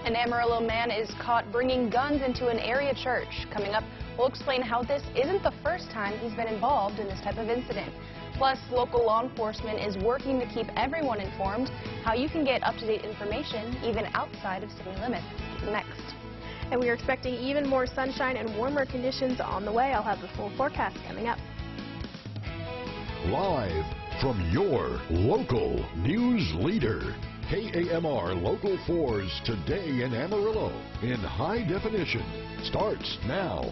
An Amarillo man is caught bringing guns into an area church. Coming up, we'll explain how this isn't the first time he's been involved in this type of incident. Plus, local law enforcement is working to keep everyone informed how you can get up-to-date information even outside of city limits. Next. And we are expecting even more sunshine and warmer conditions on the way. I'll have the full forecast coming up. Live from your local news leader, KAMR Local 4's Today in Amarillo in high definition starts now.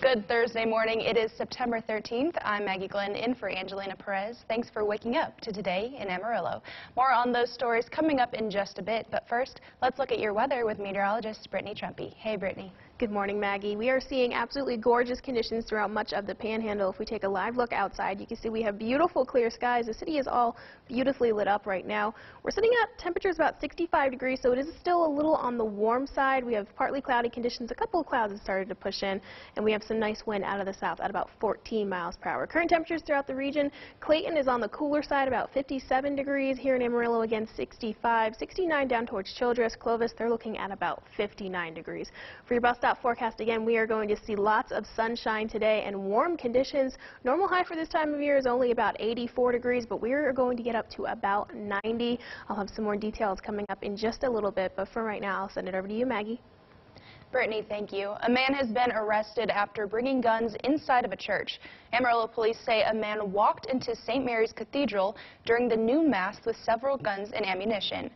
Good Thursday morning. It is September 13th. I'm Maggie Glenn in for Angelina Perez. Thanks for waking up to Today in Amarillo. More on those stories coming up in just a bit. But first, let's look at your weather with meteorologist Brittany Trumpy. Hey, Brittany. Good morning, Maggie. We are seeing absolutely gorgeous conditions throughout much of the Panhandle. If we take a live look outside, you can see we have beautiful clear skies. The city is all beautifully lit up right now. We're sitting at temperatures about 65 degrees, so it is still a little on the warm side. We have partly cloudy conditions. A couple of clouds have started to push in, and we have some nice wind out of the south at about 14 miles per hour. Current temperatures throughout the region, Clayton is on the cooler side, about 57 degrees. Here in Amarillo, again, 65, 69 down towards Childress. Clovis, they're looking at about 59 degrees. For your bus stop forecast, again, we are going to see lots of sunshine today and warm conditions. Normal high for this time of year is only about 84 degrees, but we're going to get up to about 90. I'll have some more details coming up in just a little bit, but for right now, I'll send it over to you, Maggie. Brittany, thank you. A man has been arrested after bringing guns inside of a church. Amarillo police say a man walked into St. Mary's Cathedral during the noon mass with several guns and ammunition.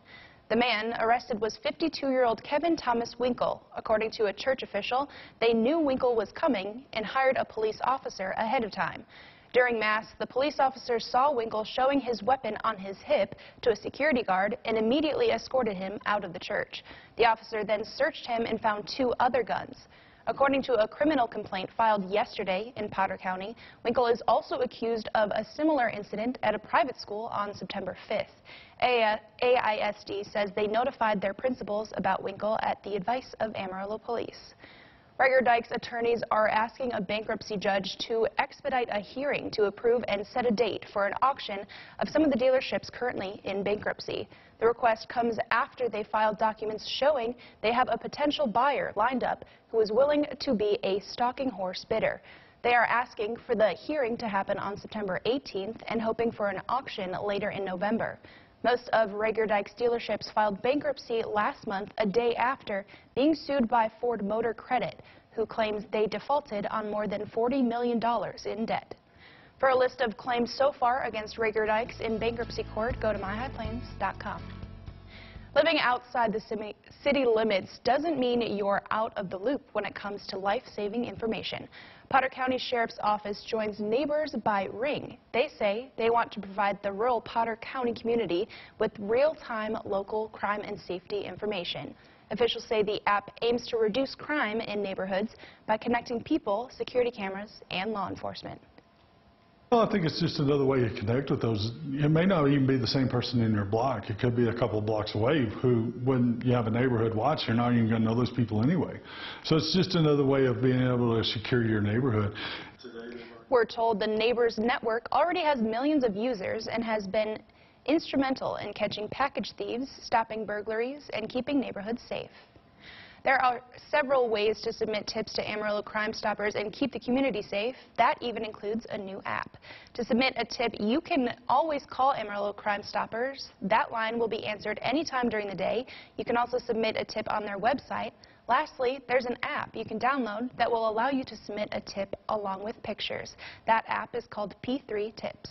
The man arrested was 52-year-old Kevin Thomas Winkle. According to a church official, they knew Winkle was coming and hired a police officer ahead of time. During mass, the police officer saw Winkle showing his weapon on his hip to a security guard and immediately escorted him out of the church. The officer then searched him and found 2 other guns. According to a criminal complaint filed yesterday in Potter County, Winkle is also accused of a similar incident at a private school on September 5th. AISD says they notified their principals about Winkle at the advice of Amarillo Police. Rager Dykes attorneys are asking a bankruptcy judge to expedite a hearing to approve and set a date for an auction of some of the dealerships currently in bankruptcy. The request comes after they filed documents showing they have a potential buyer lined up who is willing to be a stalking horse bidder. They are asking for the hearing to happen on September 18th and hoping for an auction later in November. Most of Rager Dykes dealerships filed bankruptcy last month, a day after being sued by Ford Motor Credit, who claims they defaulted on more than $40 million in debt. For a list of claims so far against Rager Dykes in bankruptcy court, go to myhighplains.com. Living outside the city limits doesn't mean you're out of the loop when it comes to life-saving information. Potter County Sheriff's Office joins Neighbors by Ring. They say they want to provide the rural Potter County community with real-time local crime and safety information. Officials say the app aims to reduce crime in neighborhoods by connecting people, security cameras, and law enforcement. Well, I think it's just another way to connect with those. It may not even be the same person in your block. It could be a couple of blocks away who, when you have a neighborhood watch, you're not even going to know those people anyway. So it's just another way of being able to secure your neighborhood. We're told the Neighbors Network already has millions of users and has been instrumental in catching package thieves, stopping burglaries, and keeping neighborhoods safe. There are several ways to submit tips to Amarillo Crime Stoppers and keep the community safe. That even includes a new app. To submit a tip, you can always call Amarillo Crime Stoppers. That line will be answered anytime during the day. You can also submit a tip on their website. Lastly, there's an app you can download that will allow you to submit a tip along with pictures. That app is called P3 Tips.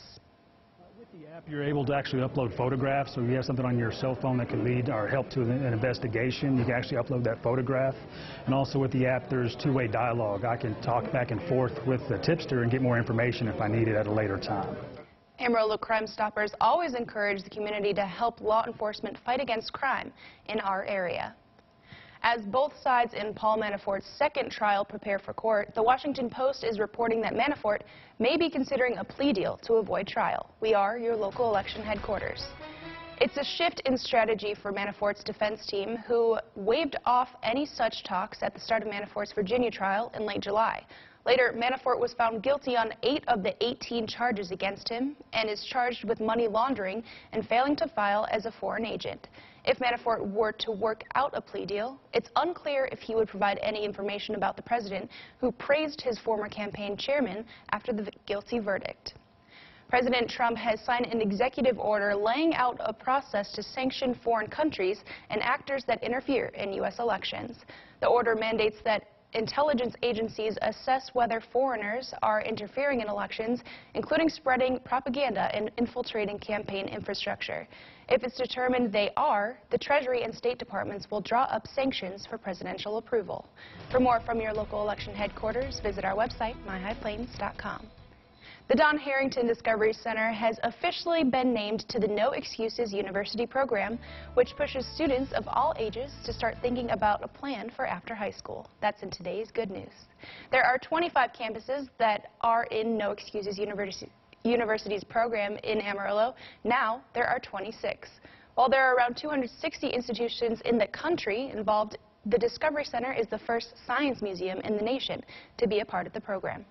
With the app, you're able to actually upload photographs, so if you have something on your cell phone that could lead or help to an investigation, you can actually upload that photograph. And also with the app, there's two-way dialogue. I can talk back and forth with the tipster and get more information if I need it at a later time. Amarillo Crime Stoppers always encourage the community to help law enforcement fight against crime in our area. As both sides in Paul Manafort's second trial prepare for court, the Washington Post is reporting that Manafort may be considering a plea deal to avoid trial. We are your local election headquarters. It's a shift in strategy for Manafort's defense team, who waved off any such talks at the start of Manafort's Virginia trial in late July. Later, Manafort was found guilty on 8 of the 18 charges against him and is charged with money laundering and failing to file as a foreign agent. If Manafort were to work out a plea deal, it's unclear if he would provide any information about the president, who praised his former campaign chairman after the guilty verdict. President Trump has signed an executive order laying out a process to sanction foreign countries and actors that interfere in U.S. elections. The order mandates that intelligence agencies assess whether foreigners are interfering in elections, including spreading propaganda and infiltrating campaign infrastructure. If it's determined they are, the Treasury and State Departments will draw up sanctions for presidential approval. For more from your local election headquarters, visit our website, myhighplains.com. The Don Harrington Discovery Center has officially been named to the No Excuses University program, which pushes students of all ages to start thinking about a plan for after high school. That's in today's Good News. There are 25 campuses that are in No Excuses University's program in Amarillo. Now there are 26. While there are around 260 institutions in the country involved, the Discovery Center is the first science museum in the nation to be a part of the program.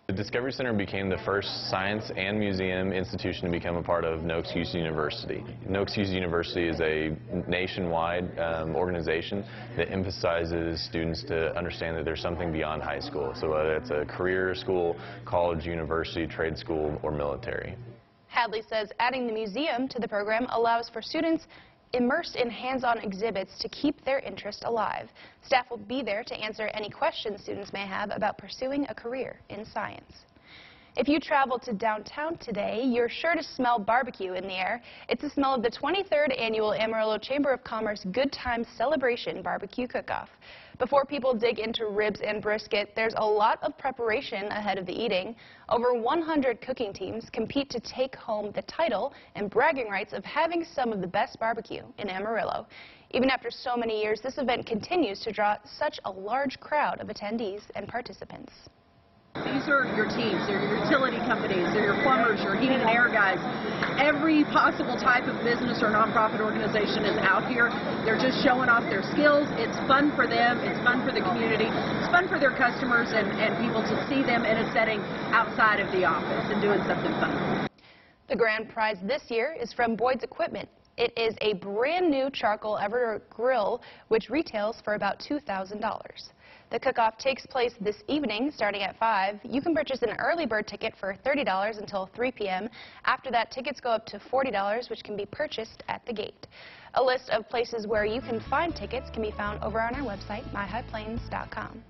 The Discovery Center became the first science and museum institution to become a part of No Excuse University. No Excuse University is a nationwide organization that emphasizes students to understand that there's something beyond high school. So whether it's a career school, college, university, trade school, or military. Hadley says adding the museum to the program allows for students immersed in hands-on exhibits to keep their interest alive. Staff will be there to answer any questions students may have about pursuing a career in science. If you travel to downtown today, you're sure to smell barbecue in the air. It's the smell of the 23rd Annual Amarillo Chamber of Commerce Good Times Celebration Barbecue Cook-Off. Before people dig into ribs and brisket, there's a lot of preparation ahead of the eating. Over 100 cooking teams compete to take home the title and bragging rights of having some of the best barbecue in Amarillo. Even after so many years, this event continues to draw such a large crowd of attendees and participants. These are your teams, they're your utility companies, they're your plumbers, your heating and air guys. Every possible type of business or nonprofit organization is out here. They're just showing off their skills. It's fun for them, it's fun for the community, it's fun for their customers and people to see them in a setting outside of the office and doing something fun. The grand prize this year is from Boyd's Equipment. It is a brand new charcoal Ever grill, which retails for about $2,000. The cook-off takes place this evening, starting at 5. You can purchase an early bird ticket for $30 until 3 p.m. After that, tickets go up to $40, which can be purchased at the gate. A list of places where you can find tickets can be found over on our website, myhighplains.com.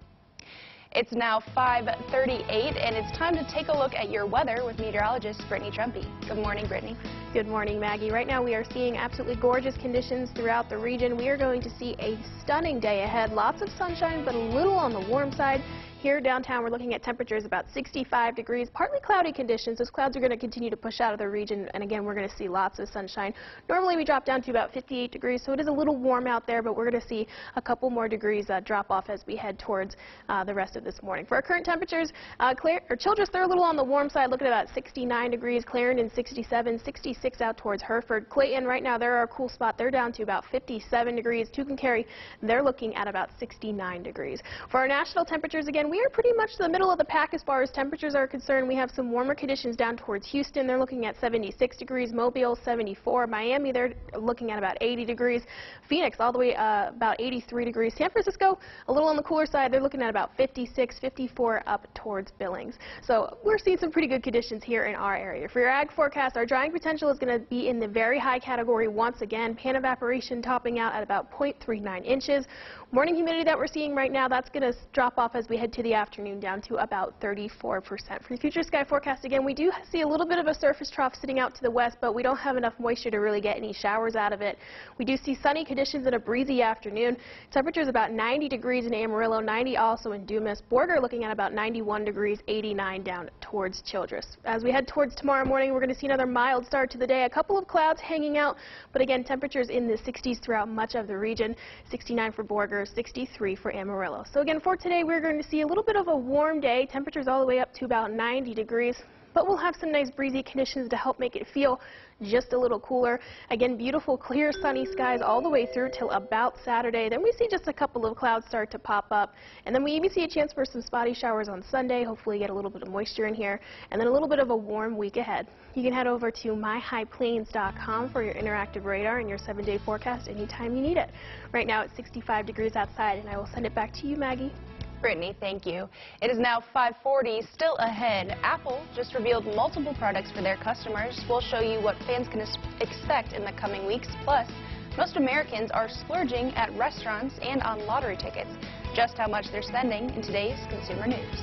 It's now 5:38, and it's time to take a look at your weather with meteorologist Brittany Trumpy. Good morning, Brittany. Good morning, Maggie. Right now we are seeing absolutely gorgeous conditions throughout the region. We are going to see a stunning day ahead. Lots of sunshine, but a little on the warm side. Here downtown, we're looking at temperatures about 65 degrees, partly cloudy conditions. Those clouds are going to continue to push out of the region, and again, we're going to see lots of sunshine. Normally, we drop down to about 58 degrees, so it is a little warm out there, but we're going to see a couple more degrees drop off as we head towards the rest of this morning. For our current temperatures, Childress, they're a little on the warm side, looking at about 69 degrees. Clarendon, 67, 66 out towards Hereford. Clayton, right now, they're our cool spot. They're down to about 57 degrees. Tucumcari, they're looking at about 69 degrees. For our national temperatures, again, we are pretty much the middle of the pack as far as temperatures are concerned. We have some warmer conditions down towards Houston. They're looking at 76 degrees. Mobile, 74. Miami, they're looking at about 80 degrees. Phoenix, all the way about 83 degrees. San Francisco, a little on the cooler side. They're looking at about 56, 54 up towards Billings. So we're seeing some pretty good conditions here in our area. For your ag forecast, our drying potential is going to be in the very high category once again. Pan evaporation topping out at about 0.39 inches. Morning humidity that we're seeing right now, that's going to drop off as we head to the afternoon down to about 34%. For the future sky forecast, again, we do see a little bit of a surface trough sitting out to the west, but we don't have enough moisture to really get any showers out of it. We do see sunny conditions and a breezy afternoon. Temperatures about 90 degrees in Amarillo, 90 also in Dumas. Borger looking at about 91 degrees, 89 down towards Childress. As we head towards tomorrow morning, we're going to see another mild start to the day. A couple of clouds hanging out, but again, temperatures in the 60s throughout much of the region. 69 for Borger, 63 for Amarillo. So again, for today, we're going to see a little bit of a warm day. Temperatures all the way up to about 90 degrees. but we'll have some nice breezy conditions to help make it feel just a little cooler. Again, beautiful, clear, sunny skies all the way through till about Saturday. Then we see just a couple of clouds start to pop up, and then we even see a chance for some spotty showers on Sunday. Hopefully get a little bit of moisture in here, and then a little bit of a warm week ahead. You can head over to myhighplains.com for your interactive radar and your 7-day forecast anytime you need it. Right now it's 65 degrees outside, and I will send it back to you, Maggie. Brittany, thank you. It is now 5:40, still ahead. Apple just revealed multiple products for their customers. We'll show you what fans can expect in the coming weeks. Plus, most Americans are splurging at restaurants and on lottery tickets. Just how much they're spending in today's Consumer News.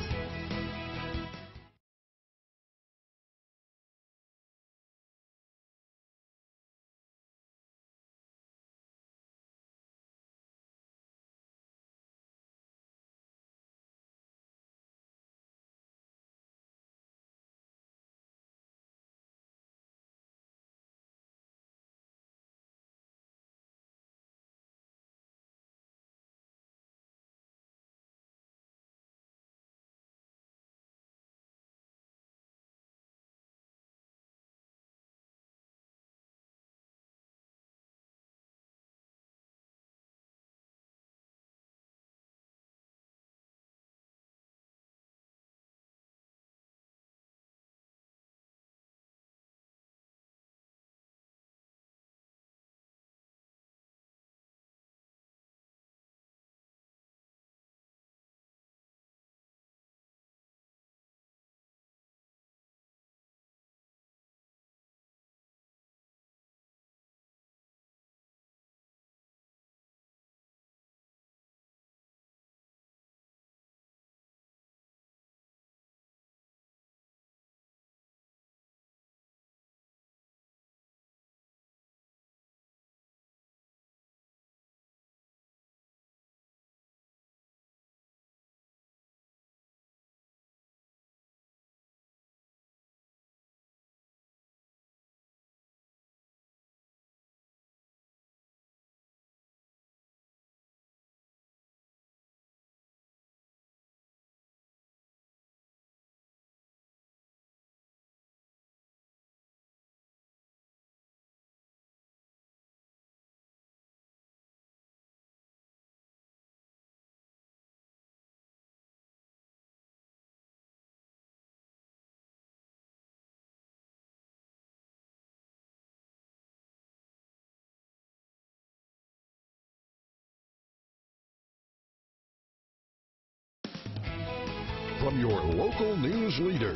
From your local news leader,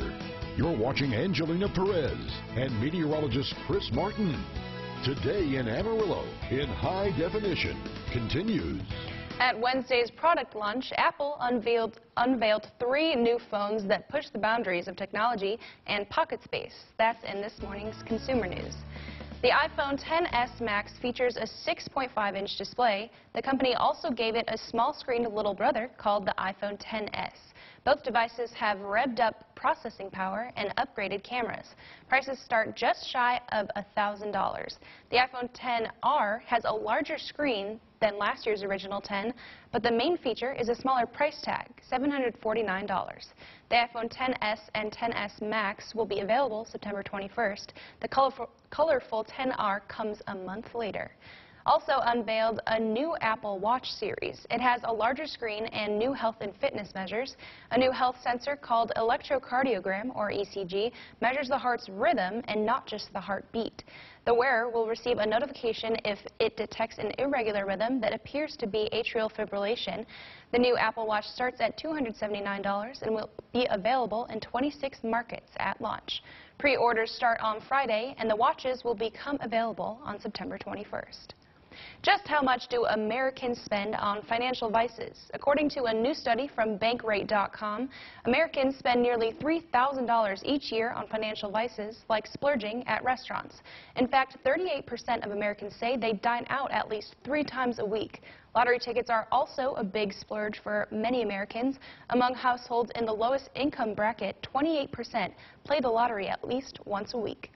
you're watching Angelina Perez and meteorologist Chris Martin. Today in Amarillo, in high definition, continues. At Wednesday's product launch, Apple unveiled 3 new phones that push the boundaries of technology and pocket space. That's in this morning's Consumer News. The iPhone XS Max features a 6.5-inch display. The company also gave it a small-screen little brother called the iPhone XS. Both devices have revved-up processing power and upgraded cameras. Prices start just shy of $1,000. The iPhone XR has a larger screen than last year's original 10, but the main feature is a smaller price tag, $749. The iPhone XS and XS Max will be available September 21st. The colorful XR comes a month later. Also unveiled a new Apple Watch series. It has a larger screen and new health and fitness measures. A new health sensor called electrocardiogram, or ECG, measures the heart's rhythm and not just the heartbeat. The wearer will receive a notification if it detects an irregular rhythm that appears to be atrial fibrillation. The new Apple Watch starts at $279 and will be available in 26 markets at launch. Pre-orders start on Friday, and the watches will become available on September 21st. Just how much do Americans spend on financial vices? According to a new study from Bankrate.com, Americans spend nearly $3,000 each year on financial vices like splurging at restaurants. In fact, 38% of Americans say they dine out at least 3 times a week. Lottery tickets are also a big splurge for many Americans. Among households in the lowest income bracket, 28% play the lottery at least once a week.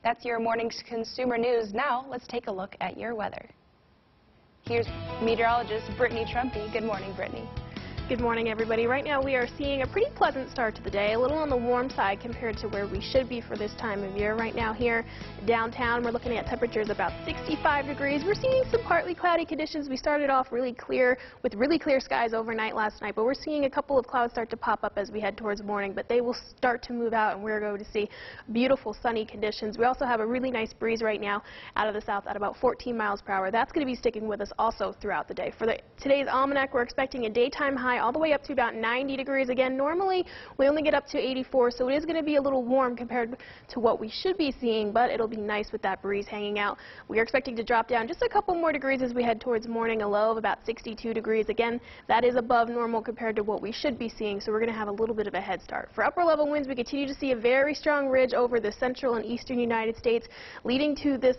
That's your morning's Consumer News. Now, let's take a look at your weather. Here's meteorologist Brittany Trumpy. Good morning, Brittany. Good morning, everybody. Right now we are seeing a pretty pleasant start to the day, a little on the warm side compared to where we should be for this time of year. Right now here downtown, we're looking at temperatures about 65 degrees. We're seeing some partly cloudy conditions. We started off really clear with really clear skies overnight last night, but we're seeing a couple of clouds start to pop up as we head towards morning, but they will start to move out and we're going to see beautiful sunny conditions. We also have a really nice breeze right now out of the south at about 14 miles per hour. That's going to be sticking with us also throughout the day. For today's almanac, we're expecting a daytime high all the way up to about 90 degrees. Again, normally we only get up to 84, so it is going to be a little warm compared to what we should be seeing, but it'll be nice with that breeze hanging out. We are expecting to drop down just a couple more degrees as we head towards morning, a low of about 62 degrees. Again, that is above normal compared to what we should be seeing, so we're going to have a little bit of a head start. For upper level winds, we continue to see a very strong ridge over the central and eastern United States, leading to this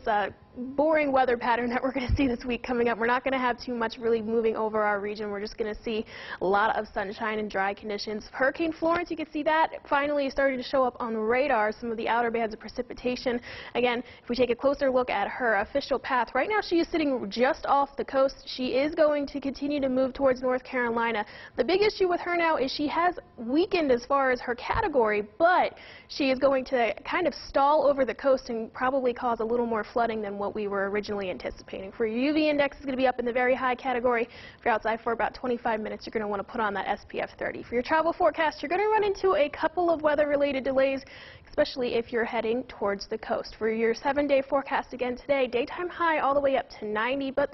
boring weather pattern that we're going to see this week coming up. We're not going to have too much really moving over our region. We're just going to see a lot of sunshine and dry conditions. Hurricane Florence, you can see that finally is starting to show up on the radar, some of the outer bands of precipitation. Again, if we take a closer look at her official path, right now she is sitting just off the coast. She is going to continue to move towards North Carolina. The big issue with her now is she has weakened as far as her category, but she is going to kind of stall over the coast and probably cause a little more flooding than what we were originally anticipating. For your UV index, is going to be up in the very high category. If you're outside for about 25 minutes, you're going to want to put on that SPF 30. For your travel forecast, you're going to run into a couple of weather-related delays, especially if you're heading towards the coast. For your 7-day forecast again today, daytime high all the way up to 90, but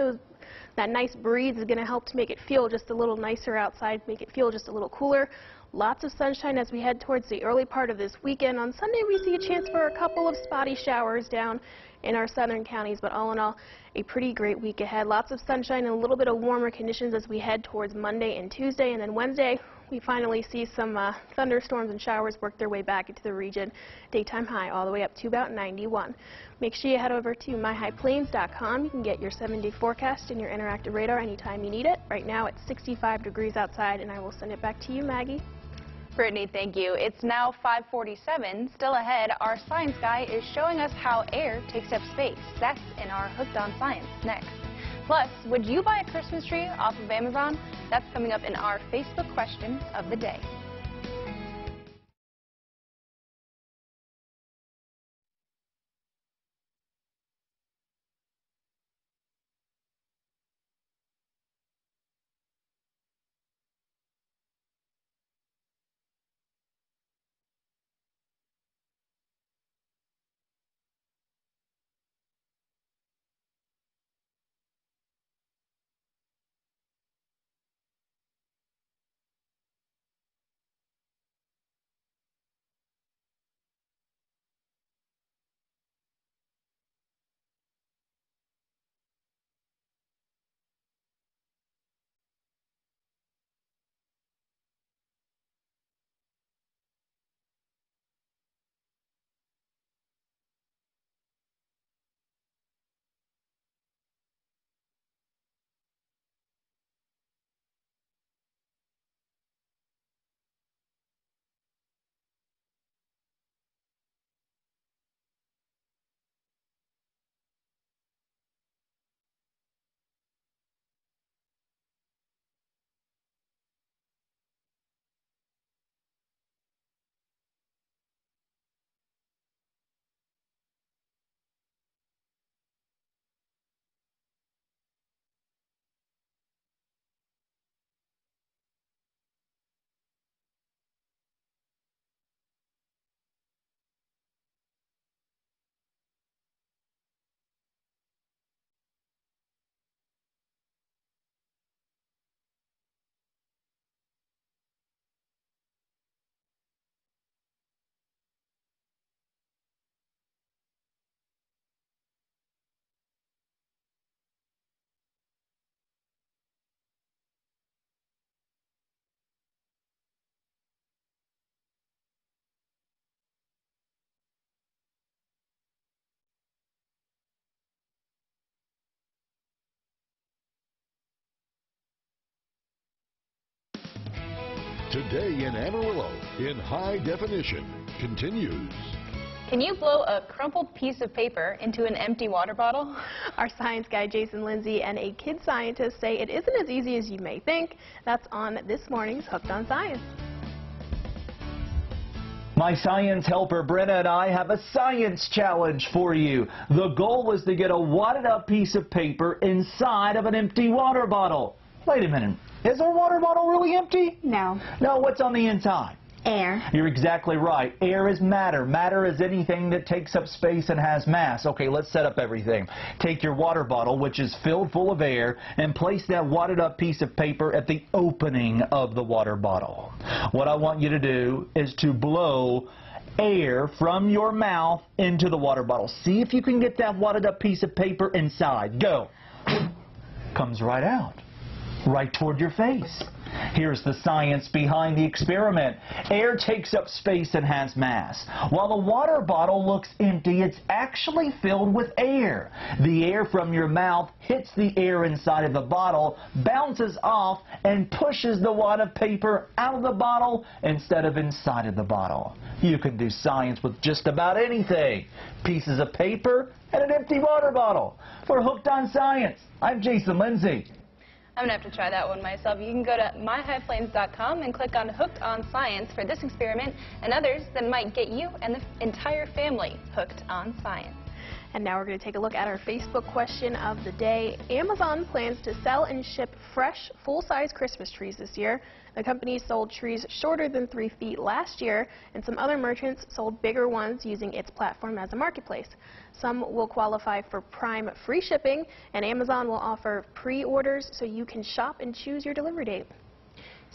that nice breeze is going to help to make it feel just a little nicer outside, make it feel just a little cooler. Lots of sunshine as we head towards the early part of this weekend. On Sunday, we see a chance for a couple of spotty showers down in our southern counties, but all in all, a pretty great week ahead. Lots of sunshine and a little bit of warmer conditions as we head towards Monday and Tuesday, and then Wednesday, we finally see some thunderstorms and showers work their way back into the region. Daytime high all the way up to about 91. Make sure you head over to myhighplains.com. You can get your 7-day forecast and your interactive radar anytime you need it. Right now it's 65 degrees outside, and I will send it back to you, Maggie. Brittany, thank you. It's now 5:47. Still ahead, our science guy is showing us how air takes up space. That's in our Hooked on Science next. Plus, would you buy a Christmas tree off of Amazon? That's coming up in our Facebook question of the day. Today in Amarillo, in high definition, continues. Can you blow a crumpled piece of paper into an empty water bottle? Our science guy Jason Lindsay and a kid scientist say it isn't as easy as you may think. That's on this morning's Hooked on Science. My science helper Brenna and I have a science challenge for you. The goal was to get a wadded up piece of paper inside of an empty water bottle. Wait a minute, is our water bottle really empty? No. No, what's on the inside? Air. You're exactly right. Air is matter. Matter is anything that takes up space and has mass. Okay, let's set up everything. Take your water bottle, which is filled full of air, and place that wadded up piece of paper at the opening of the water bottle. What I want you to do is to blow air from your mouth into the water bottle. See if you can get that wadded up piece of paper inside. Go. Comes right out. Right toward your face. Here's the science behind the experiment. Air takes up space and has mass. While the water bottle looks empty, it's actually filled with air. The air from your mouth hits the air inside of the bottle, bounces off, and pushes the wad of paper out of the bottle instead of inside of the bottle. You can do science with just about anything. Pieces of paper and an empty water bottle. For Hooked on Science, I'm Jason Lindsay. I'm going to have to try that one myself. You can go to myhighplains.com and click on Hooked on Science for this experiment and others that might get you and the entire family hooked on science. And now we're going to take a look at our Facebook question of the day. Amazon plans to sell and ship fresh, full-size Christmas trees this year. The company sold trees shorter than 3 feet last year, and some other merchants sold bigger ones using its platform as a marketplace. Some will qualify for Prime free shipping, and Amazon will offer pre-orders so you can shop and choose your delivery date.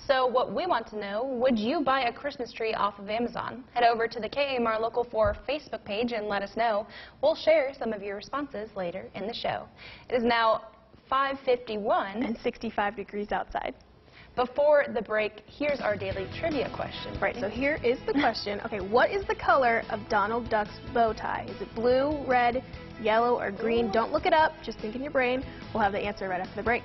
So what we want to know, would you buy a Christmas tree off of Amazon? Head over to the KAMR Local 4 Facebook page and let us know. We'll share some of your responses later in the show. It is now 5:51 and 65 degrees outside. Before the break, here's our daily trivia question. Right, so here is the question. Okay, what is the color of Donald Duck's bow tie? Is it blue, red, yellow, or green? Don't look it up. Just think in your brain. We'll have the answer right after the break.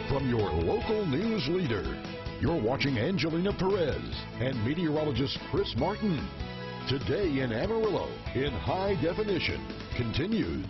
From your local news leader, you're watching Angelina Perez and meteorologist Chris Martin. Today in Amarillo, in high definition, continues.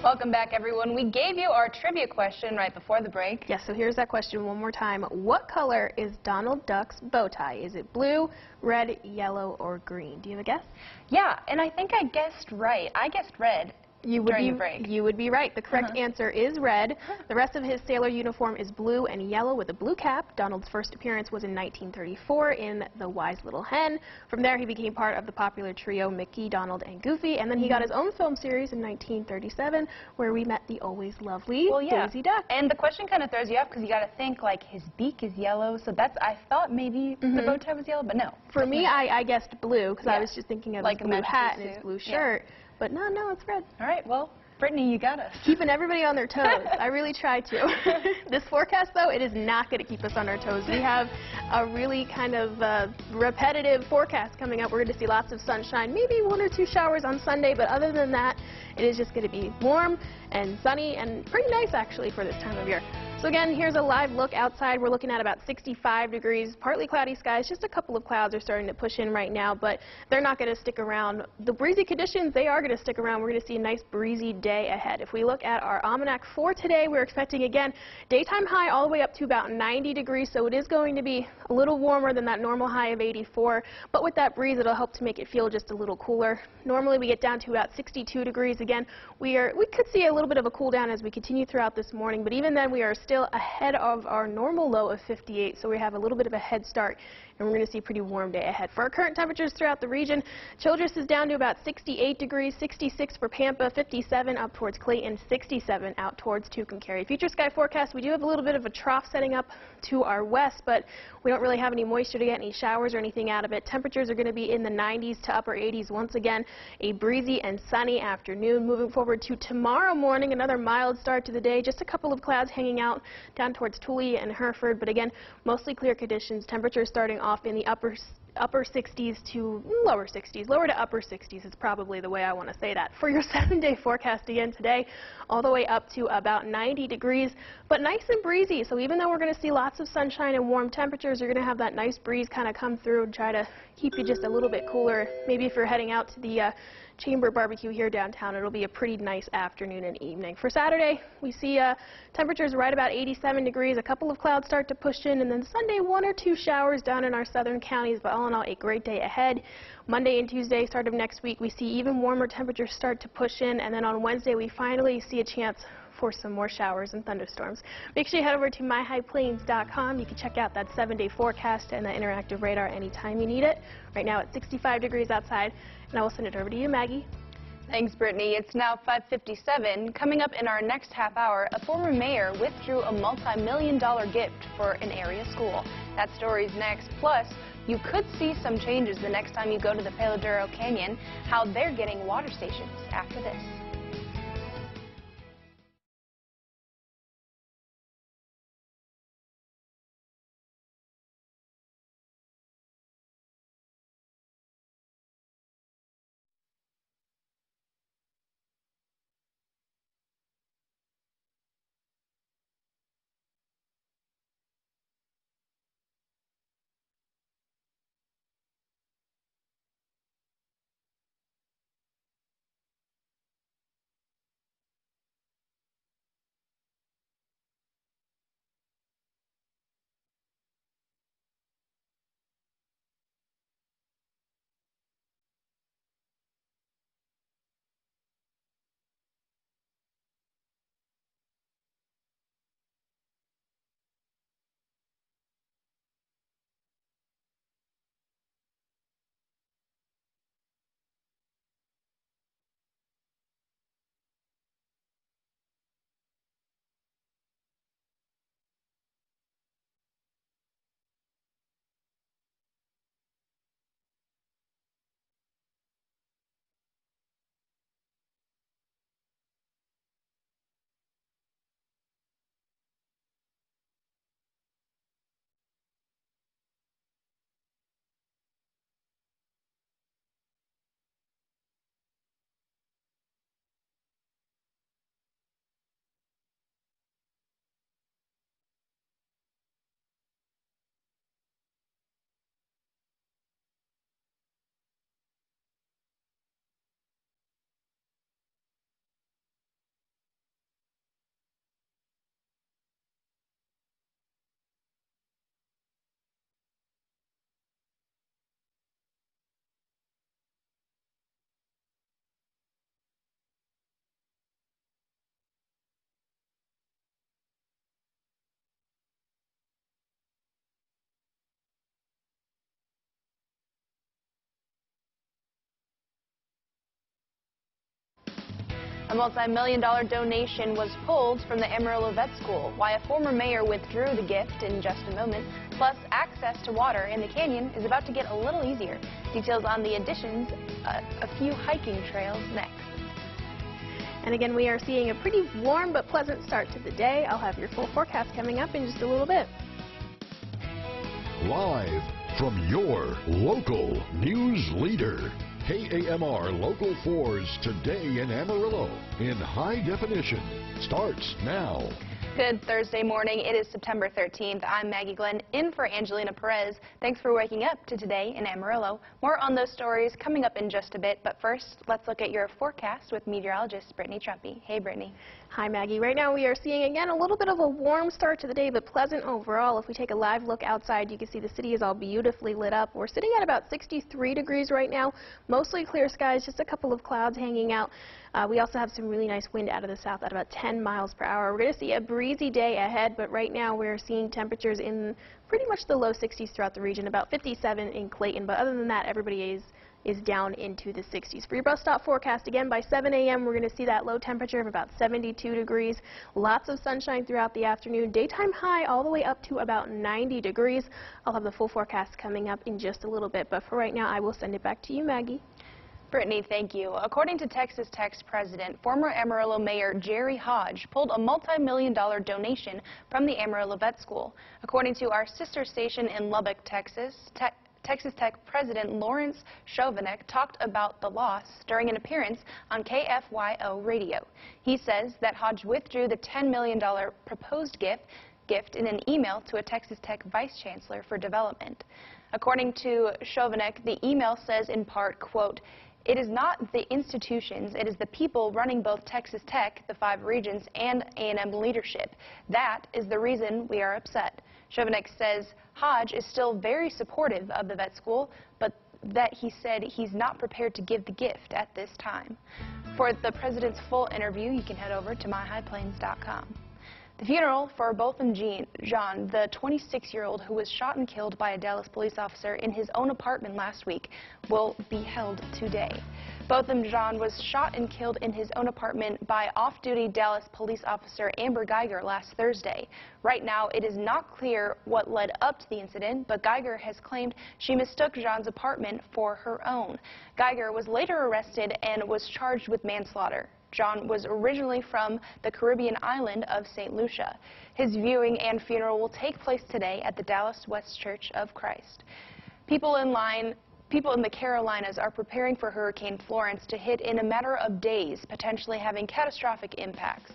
Welcome back, everyone. We gave you our trivia question right before the break. Yes, so here's that question one more time. What color is Donald Duck's bow tie? Is it blue, red, yellow, or green? Do you have a guess? Yeah, and I think I guessed right. I guessed red. During the break. You would be right. The correct answer is red. The rest of his sailor uniform is blue and yellow with a blue cap. Donald's first appearance was in 1934 in The Wise Little Hen. From there, he became part of the popular trio Mickey, Donald, and Goofy, and then he got his own film series in 1937 where we met the always lovely Daisy Duck. And the question kind of throws you off because you got to think, like, his beak is yellow, so that's, I thought maybe the bow tie was yellow, but no. For me, I guessed blue because I was just thinking of like his blue hat and his blue shirt. But no, it's red. All right, well, Brittany, you got us. Keeping everybody on their toes. I really try to. This forecast, though, it is not going to keep us on our toes. We have a really kind of repetitive forecast coming up. We're going to see lots of sunshine, maybe 1 or 2 showers on Sunday, but other than that, it is just going to be warm and sunny and pretty nice, actually, for this time of year. So again, here's a live look outside. We're looking at about 65 degrees, partly cloudy skies. Just a couple of clouds are starting to push in right now, but they're not going to stick around. The breezy conditions, they are going to stick around. We're going to see a nice breezy day ahead. If we look at our almanac for today, we're expecting, again, daytime high all the way up to about 90 degrees, so it is going to be a little warmer than that normal high of 84, but with that breeze, it'll help to make it feel just a little cooler. Normally, we get down to about 62 degrees. Again, we could see a little bit of a cool down as we continue throughout this morning, but even then, we are still ahead of our normal low of 58, so we have a little bit of a head start, and we're going to see a pretty warm day ahead. For our current temperatures throughout the region, Childress is down to about 68 degrees, 66 for Pampa, 57 up towards Clayton, 67 out towards Tucumcari. Future sky forecast, we do have a little bit of a trough setting up to our west, but we don't really have any moisture to get any showers or anything out of it. Temperatures are going to be in the 90s to upper 80s once again. A breezy and sunny afternoon. Moving forward to tomorrow morning, another mild start to the day. Just a couple of clouds hanging out down towards Tooele and Hereford, but again, mostly clear conditions. Temperatures starting off in the upper 60s to lower 60s. Lower to upper 60s is probably the way I want to say that. For your 7-day forecast again today, all the way up to about 90 degrees, but nice and breezy. So even though we're going to see lots of sunshine and warm temperatures, you're going to have that nice breeze kind of come through and try to keep you just a little bit cooler. Maybe if you're heading out to the Chamber Barbecue here downtown, it'll be a pretty nice afternoon and evening. For Saturday, we see temperatures right about 87 degrees. A couple of clouds start to push in, and then Sunday, 1 or 2 showers down in our southern counties, but all in all, a great day ahead. Monday and Tuesday, start of next week, we see even warmer temperatures start to push in, and then on Wednesday, we finally see a chance for some more showers and thunderstorms. Make sure you head over to myhighplains.com. You can check out that 7-day forecast and the interactive radar anytime you need it. Right now it's 65 degrees outside, and I will send it over to you, Maggie. Thanks, Brittany. It's now 5:57. Coming up in our next half hour, a former mayor withdrew a multi-million-dollar gift for an area school. That story's next. Plus, you could see some changes the next time you go to the Peladero Canyon, how they're getting water stations after this. A multi-million-dollar donation was pulled from the Amarillo Vet School. Why a former mayor withdrew the gift in just a moment. Plus, access to water in the canyon is about to get a little easier. Details on the additions, a few hiking trails next. And again, we are seeing a pretty warm but pleasant start to the day. I'll have your full forecast coming up in just a little bit. Live from your local news leader, KAMR Local 4's Today in Amarillo in high definition starts now. Good Thursday morning. It is September 13th. I'm Maggie Glenn in for Angelina Perez. Thanks for waking up to Today in Amarillo. More on those stories coming up in just a bit, but first, let's look at your forecast with meteorologist Brittany Trumpy. Hey, Brittany. Hi, Maggie. Right now we are seeing, again, a little bit of a warm start to the day, but pleasant overall. If we take a live look outside, you can see the city is all beautifully lit up. We're sitting at about 63 degrees right now, mostly clear skies, just a couple of clouds hanging out. We also have some really nice wind out of the south at about 10 miles per hour. We're going to see a breezy day ahead, but right now we're seeing temperatures in pretty much the low 60s throughout the region, about 57 in Clayton. But other than that, everybody is down into the 60s. For your bus stop forecast, again, by 7 a.m., we're going to see that low temperature of about 72 degrees. Lots of sunshine throughout the afternoon. Daytime high all the way up to about 90 degrees. I'll have the full forecast coming up in just a little bit, but for right now, I will send it back to you, Maggie. Brittany, thank you. According to Texas Tech's president, former Amarillo Mayor Jerry Hodge pulled a multi-million-dollar donation from the Amarillo Vet School. According to our sister station in Lubbock, Texas, Texas Tech President Lawrence Chovanec talked about the loss during an appearance on KFYO radio. He says that Hodge withdrew the $10 million proposed gift in an email to a Texas Tech Vice Chancellor for development. According to Chovanec, the email says in part, quote, "It is not the institutions, it is the people running both Texas Tech, the 5 regions, and A&M leadership. That is the reason we are upset." Chovanec says Hodge is still very supportive of the vet school, but that he said he's not prepared to give the gift at this time. For the president's full interview, you can head over to myhighplains.com. The funeral for Botham Jean, the 26-year-old who was shot and killed by a Dallas police officer in his own apartment last week, will be held today. Botham Jean was shot and killed in his own apartment by off-duty Dallas police officer Amber Geiger last Thursday. Right now, it is not clear what led up to the incident, but Geiger has claimed she mistook Jean's apartment for her own. Geiger was later arrested and was charged with manslaughter. John was originally from the Caribbean island of St. Lucia. His viewing and funeral will take place today at the Dallas West Church of Christ. People in the Carolinas are preparing for Hurricane Florence to hit in a matter of days, potentially having catastrophic impacts.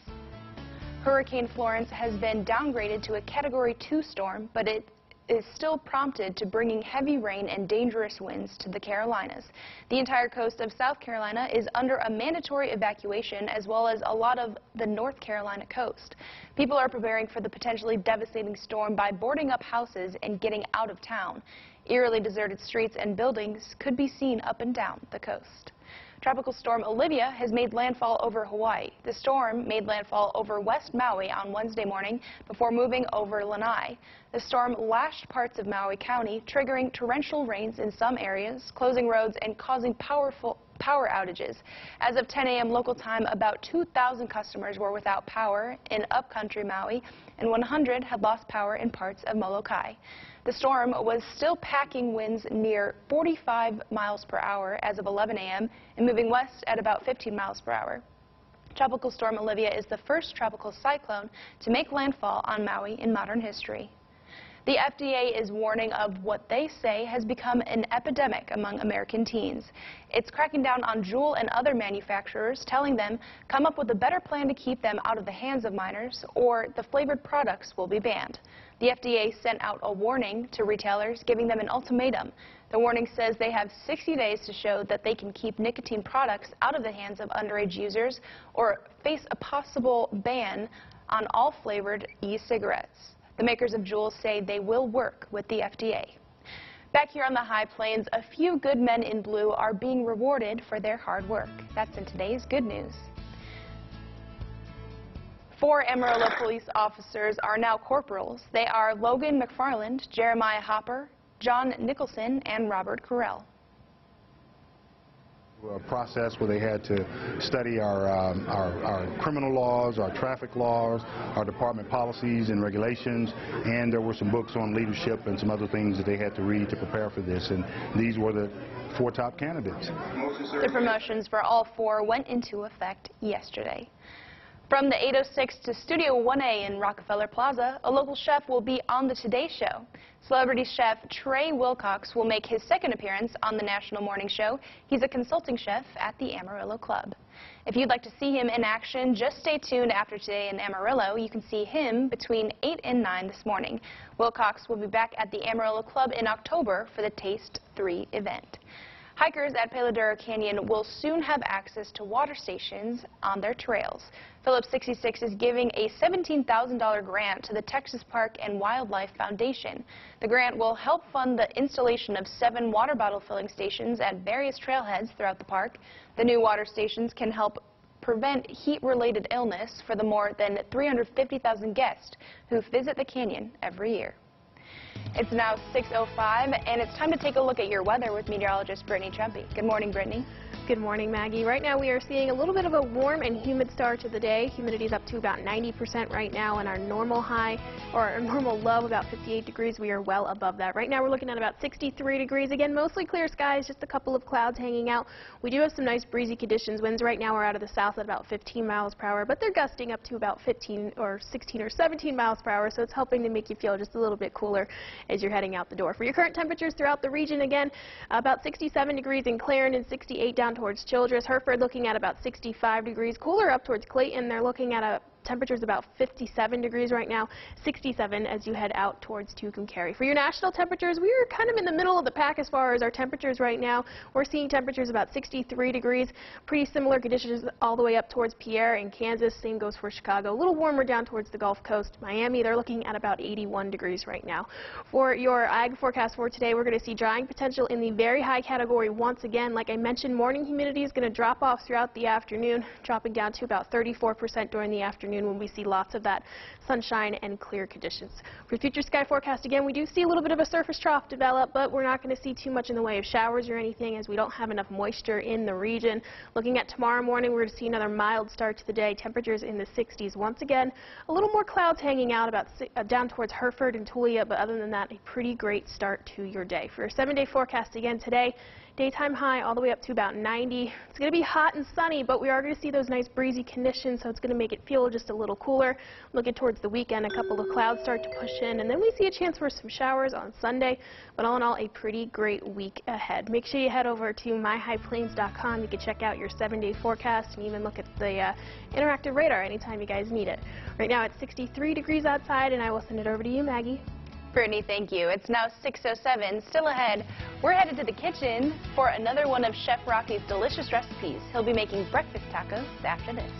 Hurricane Florence has been downgraded to a Category 2 storm, but it is still prompted to bringing heavy rain and dangerous winds to the Carolinas. The entire coast of South Carolina is under a mandatory evacuation, as well as a lot of the North Carolina coast. People are preparing for the potentially devastating storm by boarding up houses and getting out of town. Eerily deserted streets and buildings could be seen up and down the coast. Tropical storm Olivia has made landfall over Hawaii. The storm made landfall over West Maui on Wednesday morning before moving over Lanai. The storm lashed parts of Maui County, triggering torrential rains in some areas, closing roads and causing power outages. As of 10 a.m. local time, about 2,000 customers were without power in upcountry Maui, and 100 had lost power in parts of Molokai. The storm was still packing winds near 45 miles per hour as of 11 a.m. and moving west at about 15 miles per hour. Tropical storm Olivia is the first tropical cyclone to make landfall on Maui in modern history. The FDA is warning of what they say has become an epidemic among American teens. It's cracking down on Juul and other manufacturers, telling them come up with a better plan to keep them out of the hands of minors, or the flavored products will be banned. The FDA sent out a warning to retailers, giving them an ultimatum. The warning says they have 60 days to show that they can keep nicotine products out of the hands of underage users or face a possible ban on all flavored e-cigarettes. The makers of Juul say they will work with the FDA. Back here on the High Plains, a few good men in blue are being rewarded for their hard work. That's in today's Good News. 4 Amarillo police officers are now corporals. They are Logan McFarland, Jeremiah Hopper, John Nicholson, and Robert Carell. A process where they had to study our criminal laws, our traffic laws, our department policies and regulations, and there were some books on leadership and some other things that they had to read to prepare for this, and these were the 4 top candidates. The promotions for all 4 went into effect yesterday. From the 806 to Studio 1A in Rockefeller Plaza, a local chef will be on the Today Show. Celebrity chef Trey Wilcox will make his 2nd appearance on the National Morning Show. He's a consulting chef at the Amarillo Club. If you'd like to see him in action, just stay tuned after Today in Amarillo. You can see him between 8 and 9 this morning. Wilcox will be back at the Amarillo Club in October for the Taste 3 event. Hikers at Peladero Canyon will soon have access to water stations on their trails. Phillips 66 is giving a $17,000 grant to the Texas Park and Wildlife Foundation. The grant will help fund the installation of 7 water bottle filling stations at various trailheads throughout the park. The new water stations can help prevent heat-related illness for the more than 350,000 guests who visit the canyon every year. It's now 6:05, and it's time to take a look at your weather with meteorologist Brittany Trumpy. Good morning, Brittany. Good morning, Maggie. Right now we are seeing a little bit of a warm and humid start to the day. Humidity is up to about 90% right now, and our normal high, or our normal low, about 58 degrees. We are well above that. Right now we're looking at about 63 degrees. Again, mostly clear skies, just a couple of clouds hanging out. We do have some nice breezy conditions. Winds right now are out of the south at about 15 miles per hour, but they're gusting up to about 15 or 16 or 17 miles per hour, so it's helping to make you feel just a little bit cooler as you're heading out the door. For your current temperatures throughout the region, again, about 67 degrees in Clarendon, 68 down towards Childress. Hereford looking at about 65 degrees. Cooler up towards Clayton. They're looking at temperatures about 57 degrees right now, 67 as you head out towards Tucumcari. For your national temperatures, we are kind of in the middle of the pack as far as our temperatures right now. We're seeing temperatures about 63 degrees, pretty similar conditions all the way up towards Pierre and Kansas. Same goes for Chicago. A little warmer down towards the Gulf Coast. Miami, they're looking at about 81 degrees right now. For your ag forecast for today, we're going to see drying potential in the very high category once again. Like I mentioned, morning humidity is going to drop off throughout the afternoon, dropping down to about 34% during the afternoon when we see lots of that sunshine and clear conditions. For future sky forecast, again, we do see a little bit of a surface trough develop, but we're not going to see too much in the way of showers or anything as we don't have enough moisture in the region. Looking at tomorrow morning, we're going to see another mild start to the day. Temperatures in the 60s once again. A little more clouds hanging out about down towards Hereford and Tulia, but other than that, a pretty great start to your day. For your 7-day forecast again today, daytime high all the way up to about 90. It's going to be hot and sunny, but we are going to see those nice breezy conditions, so it's going to make it feel just a little cooler. Looking towards the weekend, a couple of clouds start to push in, and then we see a chance for some showers on Sunday. But all in all, a pretty great week ahead. Make sure you head over to myhighplains.com. You can check out your 7-day forecast and even look at the interactive radar anytime you guys need it. Right now it's 63 degrees outside, and I will send it over to you, Maggie. Brittany, thank you. It's now 6:07. Still ahead, we're headed to the kitchen for another one of Chef Rocky's delicious recipes. He'll be making breakfast tacos after this.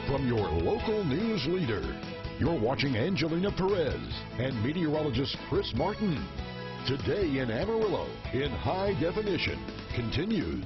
from your local news leader. You're watching Angelina Perez and meteorologist Chris Martin. Today in Amarillo, in high definition, continues.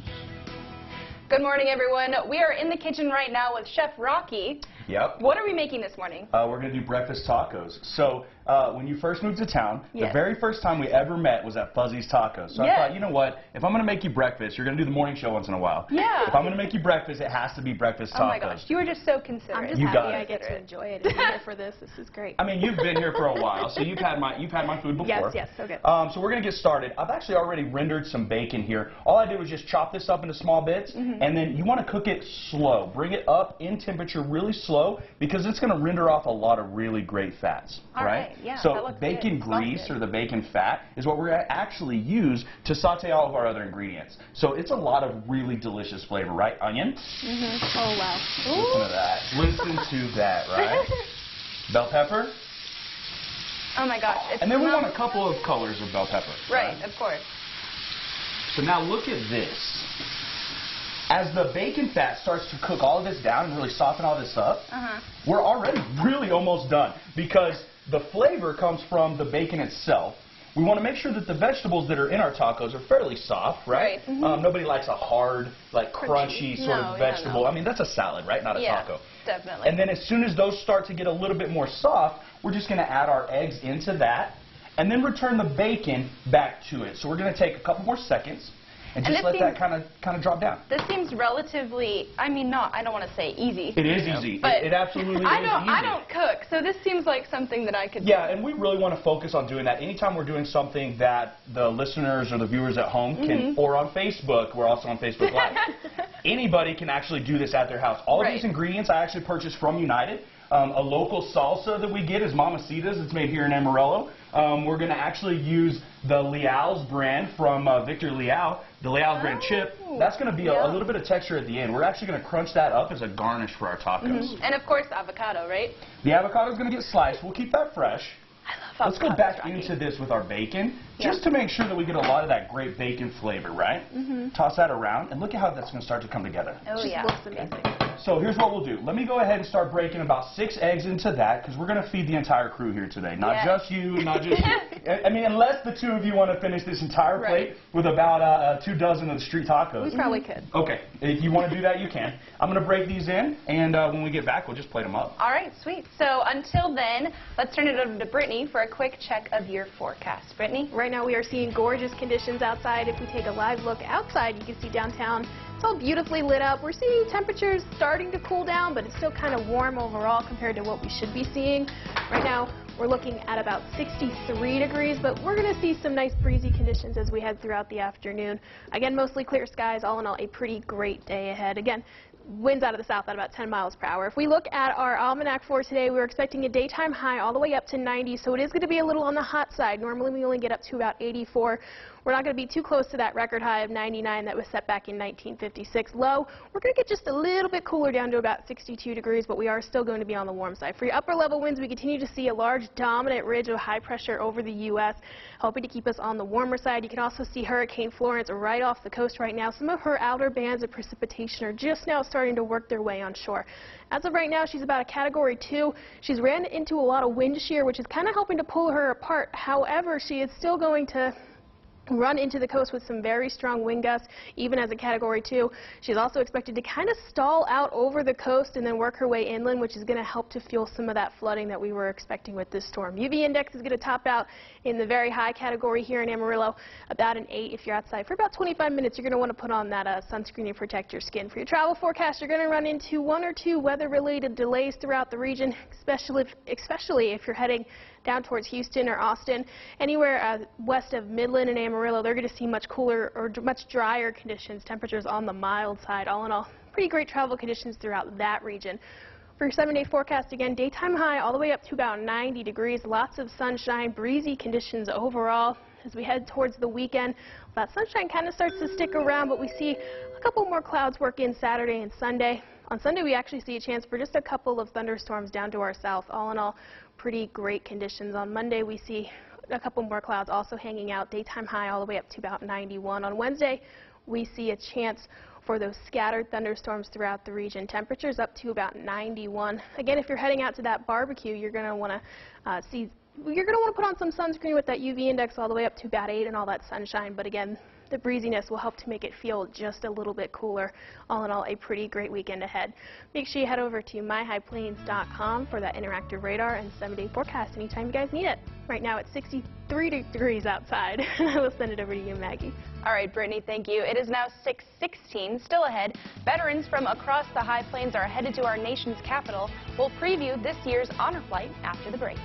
Good morning, everyone. We are in the kitchen right now with Chef Rocky. Yep. What are we making this morning? We're going to do breakfast tacos. So when you first moved to town, Yes. the very first time we ever met was at Fuzzy's Tacos. So Yes. I thought, you know what, if I'm going to make you breakfast, you're going to do the morning show once in a while. Yeah. If I'm going to make you breakfast, it has to be breakfast tacos. Oh my gosh, you are just so considerate. I'm just You happy got I it. get to enjoy it and be here for this. This is great. I mean, you've been here for a while, so you've had my food before. Yes, yes, so good. So we're going to get started. I've actually already rendered some bacon here. All I did was just chop this up into small bits, and then you want to cook it slow. Bring it up in temperature really slow because it's going to render off a lot of really great fats. All right, yeah, that So looks bacon good. Smells grease good. or the bacon fat is what we're going to actually use to saute all of our other ingredients. So it's a lot of really delicious flavor, right? Onion? Oh, wow. Listen to that. Listen to that, right? Bell pepper? Oh my gosh. It And then we smells- want a couple of colors of bell pepper. Right, of course. So now look at this. As the bacon fat starts to cook all of this down and really soften all this up, we're already really almost done because the flavor comes from the bacon itself. We want to make sure that the vegetables that are in our tacos are fairly soft, right? Right. Nobody likes a hard, like crunchy sort No, of yeah, vegetable. no. I mean, that's a salad, right? Not a Yeah, taco. definitely. And then as soon as those start to get a little bit more soft, we're just going to add our eggs into that and then return the bacon back to it. So we're going to take a couple more seconds and just this let that seems- kind of drop down. This seems relatively, I mean, I don't want to say easy. It is easy. But It absolutely I is don't, easy. I don't cook, so this seems like something that I could Yeah, do. and we really want to focus on doing that. Anytime we're doing something that the listeners or the viewers at home can, or on Facebook, we're also on Facebook Live, anybody can actually do this at their house. All of Right. these ingredients I actually purchased from United. A local salsa that we get is Mamacita's. It's made here in Amarillo. We're going to actually use the Leal's brand from Victor Leal, the Leal's brand chip. That's going to be a little bit of texture at the end. We're actually going to crunch that up as a garnish for our tacos. And of course, avocado, right? The avocado is going to get sliced. We'll keep that fresh. I love Let's go avocados, back Rocky. into this with our bacon, just to make sure that we get a lot of that great bacon flavor, right? Toss that around, and look at how that's going to start to come together. Oh, yeah. Looks amazing. So here's what we'll do. Let me go ahead and start breaking about 6 eggs into that, because we're going to feed the entire crew here today. Not Yes. just you, not just I mean, unless the two of you want to finish this entire plate with about 2 dozen of the street tacos. We probably could. Okay, if you want to do that, you can. I'm going to break these in, and when we get back, we'll just plate them up. All right, sweet. So until then, let's turn it over to Brittany for a quick check of your forecast. Brittany? Right now we are seeing gorgeous conditions outside. If we take a live look outside, you can see downtown. It's all beautifully lit up. We're seeing temperatures starting to cool down, but it's still kind of warm overall compared to what we should be seeing. Right now, we're looking at about 63 degrees, but we're going to see some nice breezy conditions as we head throughout the afternoon. Again, mostly clear skies. All in all, a pretty great day ahead. Again, winds out of the south at about 10 miles per hour. If we look at our almanac for today, we're expecting a daytime high all the way up to 90, so it is going to be a little on the hot side. Normally we only get up to about 84. We're not going to be too close to that record high of 99 that was set back in 1956. Low, we're going to get just a little bit cooler down to about 62 degrees, but we are still going to be on the warm side. For your upper level winds, we continue to see a large dominant ridge of high pressure over the U.S., helping to keep us on the warmer side. You can also see Hurricane Florence right off the coast right now. Some of her outer bands of precipitation are just now starting to work their way on shore. As of right now, she's about a Category 2. She's ran into a lot of wind shear, which is kind of helping to pull her apart. However, she is still going to run into the coast with some very strong wind gusts, even as a Category 2. She's also expected to kind of stall out over the coast and then work her way inland, which is going to help to fuel some of that flooding that we were expecting with this storm. UV index is going to top out in the very high category here in Amarillo, about an 8. If you're outside for about 25 minutes, you're going to want to put on that sunscreen to protect your skin. For your travel forecast, you're going to run into 1 or 2 weather-related delays throughout the region, especially if you're heading down towards Houston or Austin. Anywhere west of Midland and Amarillo, they're going to see much cooler or much drier conditions, temperatures on the mild side. All in all, pretty great travel conditions throughout that region. For your 7-day forecast, again, daytime high all the way up to about 90 degrees, lots of sunshine, breezy conditions overall. As we head towards the weekend, that sunshine kind of starts to stick around, but we see a couple more clouds work in Saturday and Sunday. On Sunday, we actually see a chance for just a couple of thunderstorms down to our south. All in all, pretty great conditions. On Monday, we see a couple more clouds also hanging out, daytime high all the way up to about 91. On Wednesday, we see a chance for those scattered thunderstorms throughout the region. Temperatures up to about 91. Again, if you're heading out to that barbecue, you're going to want to put on some sunscreen with that UV index all the way up to about 8 and all that sunshine. But again, the breeziness will help to make it feel just a little bit cooler. All in all, a pretty great weekend ahead. Make sure you head over to myhighplains.com for that interactive radar and 7-day forecast anytime you guys need it. Right now it's 63 degrees outside. We'll send it over to you, Maggie. All right, Brittany, thank you. It is now 6:16. Still ahead, veterans from across the High Plains are headed to our nation's capital. We'll preview this year's honor flight after the break.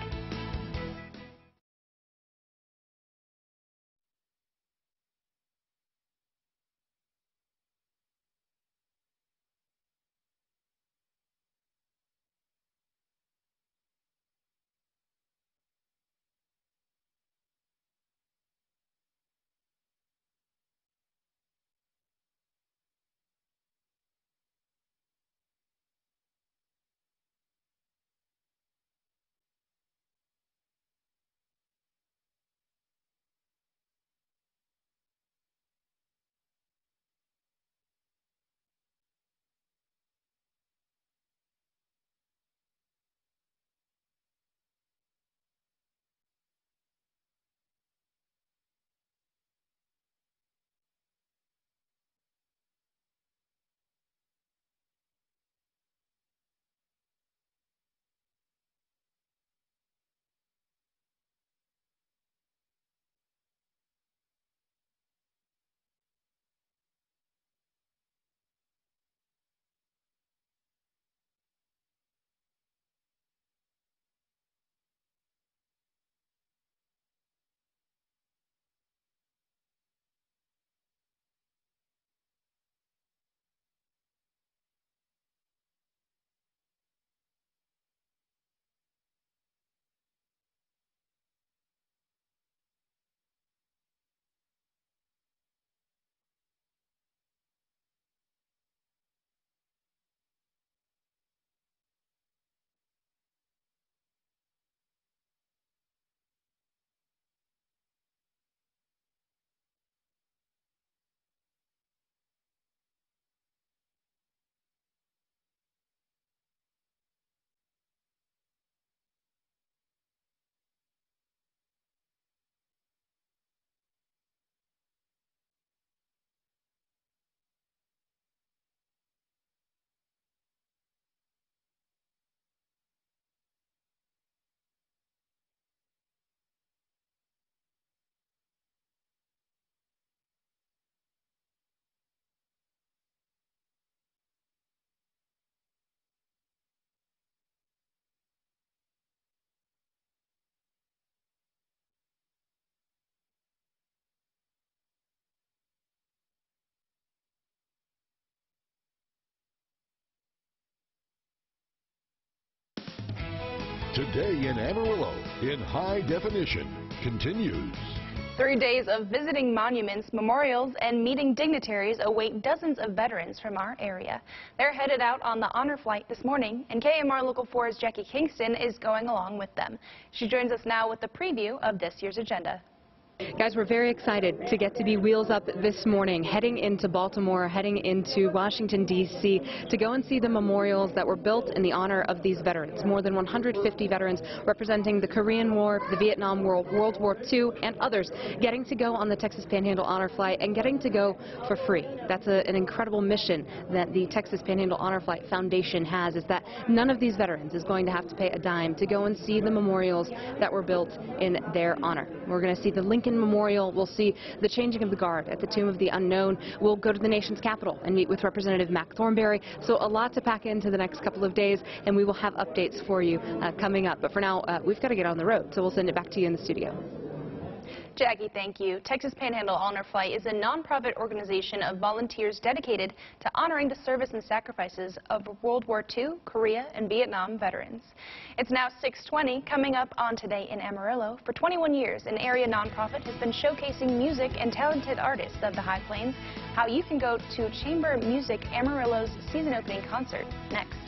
Today in Amarillo, in high definition, continues. 3 days of visiting monuments, memorials, and meeting dignitaries await dozens of veterans from our area. They're headed out on the honor flight this morning, and KMR Local 4's Jackie Kingston is going along with them. She joins us now with the preview of this year's agenda. Guys, we're very excited to get to be wheels up this morning, heading into Baltimore, heading into Washington, D.C., to go and see the memorials that were built in the honor of these veterans. More than 150 veterans representing the Korean War, the Vietnam War, World War II, and others getting to go on the Texas Panhandle Honor Flight and getting to go for free. That's an incredible mission that the Texas Panhandle Honor Flight Foundation has, is that none of these veterans is going to have to pay a dime to go and see the memorials that were built in their honor. We're going to see the Lincoln Memorial. We'll see the changing of the guard at the Tomb of the Unknown. We'll go to the nation's capital and meet with Representative Mac Thornberry. So a lot to pack into the next couple of days, and we will have updates for you coming up. But for now, we've got to get on the road, so we'll send it back to you in the studio. Jackie, thank you. Texas Panhandle Honor Flight is a nonprofit organization of volunteers dedicated to honoring the service and sacrifices of World War II, Korea, and Vietnam veterans. It's now 6:20. Coming up on Today in Amarillo. For 21 years, an area nonprofit has been showcasing music and talented artists of the High Plains. How you can go to Chamber Music Amarillo's season opening concert next.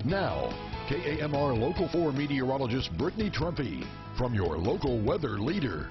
Now, KAMR Local 4 meteorologist Brittany Trumpy from your local weather leader.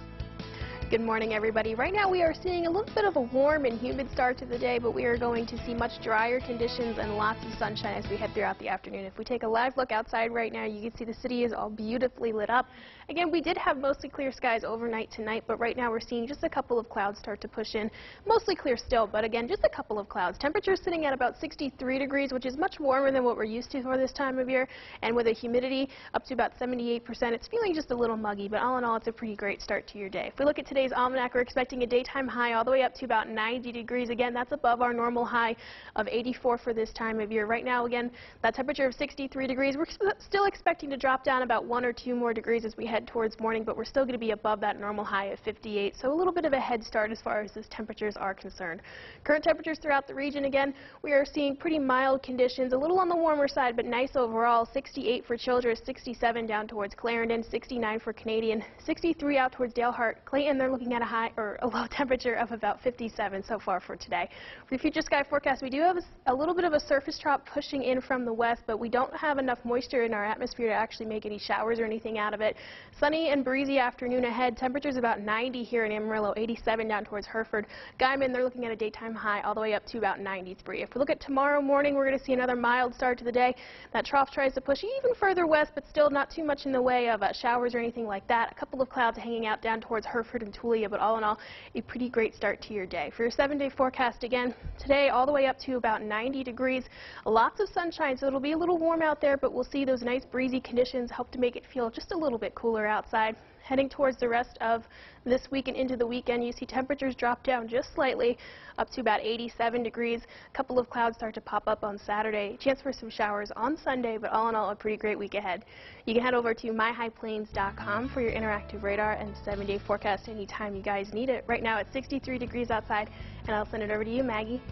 Good morning, everybody. Right now we are seeing a little bit of a warm and humid start to the day, but we are going to see much drier conditions and lots of sunshine as we head throughout the afternoon. If we take a live look outside right now, you can see the city is all beautifully lit up. Again, we did have mostly clear skies overnight tonight, but right now we're seeing just a couple of clouds start to push in. Mostly clear still, but again, just a couple of clouds. Temperatures sitting at about 63 degrees, which is much warmer than what we're used to for this time of year, and with a humidity up to about 78%. It's feeling just a little muggy, but all in all, it's a pretty great start to your day. If we look at today's almanac, we're expecting a daytime high all the way up to about 90 degrees. Again, that's above our normal high of 84 for this time of year. Right now, again, that temperature of 63 degrees, we're still expecting to drop down about 1 or 2 more degrees as we head towards morning, but we're still going to be above that normal high of 58, so a little bit of a head start as far as those temperatures are concerned. Current temperatures throughout the region, again, we are seeing pretty mild conditions, a little on the warmer side, but nice overall. 68 for Childress, 67 down towards Clarendon, 69 for Canadian, 63 out towards Dalehart. Clayton, they're looking at a low temperature of about 57 so far for today. For your future sky forecast, we do have a little bit of a surface trough pushing in from the west, but we don't have enough moisture in our atmosphere to actually make any showers or anything out of it. Sunny and breezy afternoon ahead. Temperatures about 90 here in Amarillo, 87 down towards Hereford. Guyman, they're looking at a daytime high all the way up to about 93. If we look at tomorrow morning, we're going to see another mild start to the day. That trough tries to push even further west, but still not too much in the way of showers or anything like that. A couple of clouds hanging out down towards Hereford and Tulia, but all in all, a pretty great start to your day. For your 7-day forecast, again, today all the way up to about 90 degrees. Lots of sunshine, so it'll be a little warm out there, but we'll see those nice breezy conditions help to make it feel just a little bit cooler outside. Heading towards the rest of this week and into the weekend, you see temperatures drop down just slightly, up to about 87 degrees. A couple of clouds start to pop up on Saturday. Chance for some showers on Sunday, but all in all, a pretty great week ahead. You can head over to myhighplains.com for your interactive radar and 7-day forecast anytime you guys need it. Right now, it's 63 degrees outside, and I'll send it over to you, Maggie.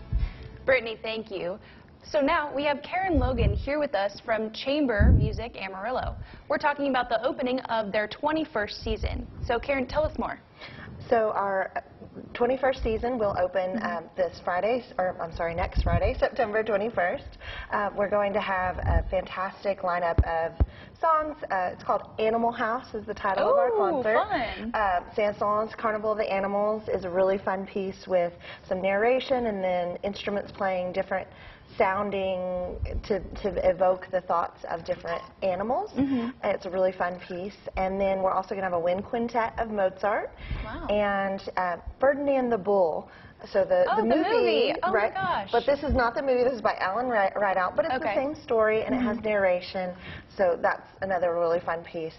Brittany, thank you. So now we have Karen Logan here with us from Chamber Music Amarillo. We're talking about the opening of their 21st season. So Karen, tell us more. So our 21st season will open next Friday, September 21st. We're going to have a fantastic lineup of songs. It's called Animal House is the title of our concert. Fun. Saint-Saëns Carnival of the Animals is a really fun piece with some narration and then instruments playing different sounding to evoke the thoughts of different animals. It's a really fun piece. And then we're also going to have a wind quintet of Mozart. Wow. And Ferdinand the Bull. So the movie, oh right? My gosh. But this is not the movie. This is by Alan Rideout, but it's the same story and it has narration. So that's another really fun piece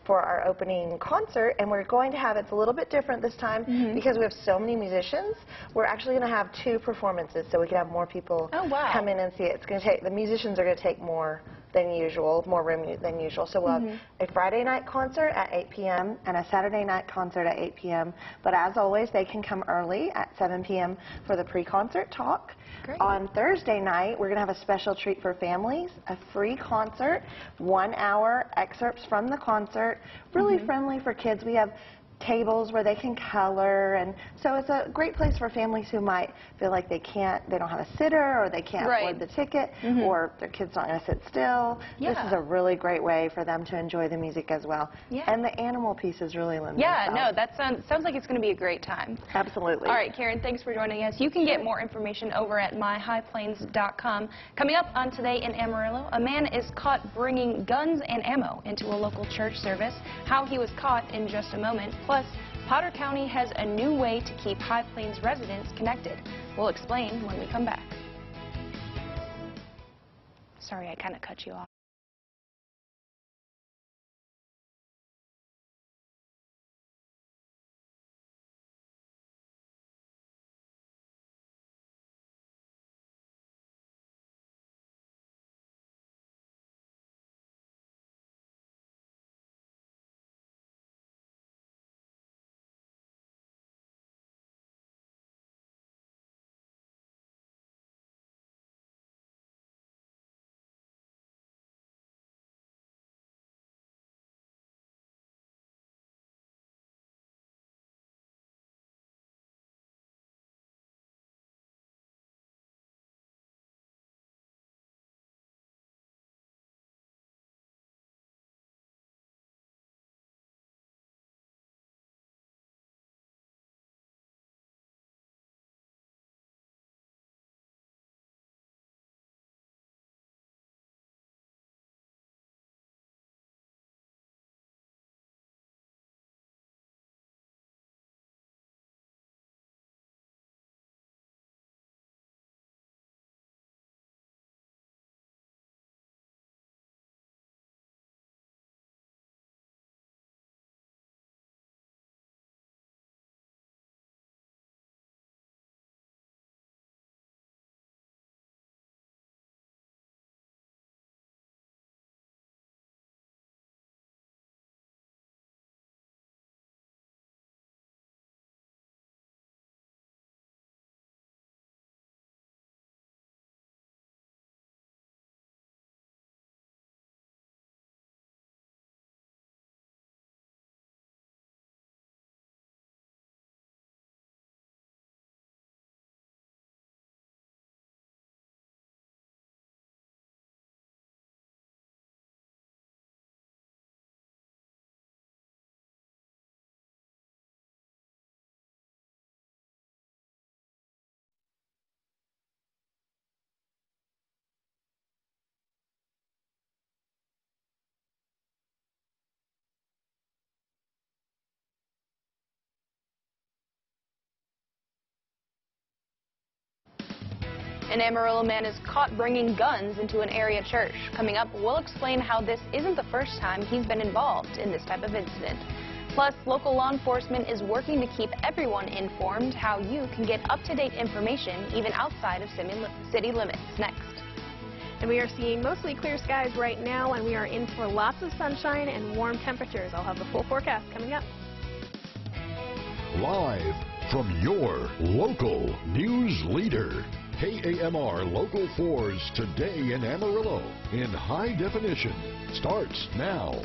for our opening concert. And we're going to have, it's a little bit different this time because we have so many musicians. We're actually going to have 2 performances so we can have more people come in and see it. It's going to take, the musicians are going to take more than usual, more room than usual. So we'll have a Friday night concert at 8 p.m. and a Saturday night concert at 8 p.m. But as always, they can come early at 7 p.m. for the pre-concert talk. Great. On Thursday night, we're going to have a special treat for families, a free concert, 1-hour excerpts from the concert, really friendly for kids. We have tables where they can color, and so it's a great place for families who might feel like they don't have a sitter, or they can't afford the ticket, or their kid's not going to sit still. This is a really great way for them to enjoy the music as well. And the animal piece is really limited. No, that sounds like it's going to be a great time. Absolutely. All right, Karen, thanks for joining us. You can get more information over at myhighplains.com. Coming up on Today in Amarillo, a man is caught bringing guns and ammo into a local church service. How he was caught in just a moment. Plus, Potter County has a new way to keep High Plains residents connected. We'll explain when we come back. Sorry, I kind of cut you off. An Amarillo man is caught bringing guns into an area church. Coming up, we'll explain how this isn't the first time he's been involved in this type of incident. Plus, local law enforcement is working to keep everyone informed how you can get up-to-date information even outside of city limits. Next. And we are seeing mostly clear skies right now, and we are in for lots of sunshine and warm temperatures. I'll have the full forecast coming up. Live from your local news leader. KAMR Local 4's Today in Amarillo in high definition starts now.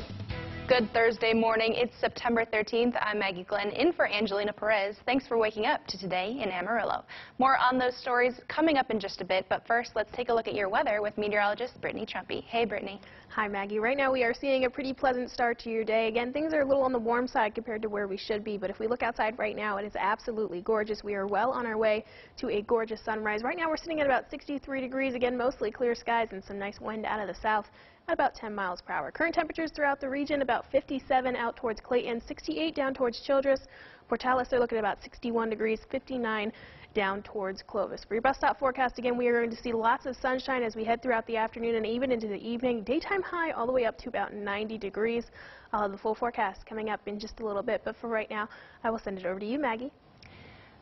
Good Thursday morning. It's September 13th. I'm Maggie Glenn in for Angelina Perez. Thanks for waking up to Today in Amarillo. More on those stories coming up in just a bit, but first let's take a look at your weather with meteorologist Brittany Trumpy. Hey, Brittany. Hi, Maggie. Right now we are seeing a pretty pleasant start to your day. Again, things are a little on the warm side compared to where we should be, but if we look outside right now, it is absolutely gorgeous. We are well on our way to a gorgeous sunrise. Right now we're sitting at about 63 degrees. Again, mostly clear skies and some nice wind out of the south at about 10 miles per hour. Current temperatures throughout the region, about 57 out towards Clayton, 68 down towards Childress. Portales, they're looking at about 61 degrees, 59 down towards Clovis. For your bus stop forecast, again, we are going to see lots of sunshine as we head throughout the afternoon and even into the evening. Daytime high all the way up to about 90 degrees. I'll have the full forecast coming up in just a little bit, but for right now, I will send it over to you, Maggie.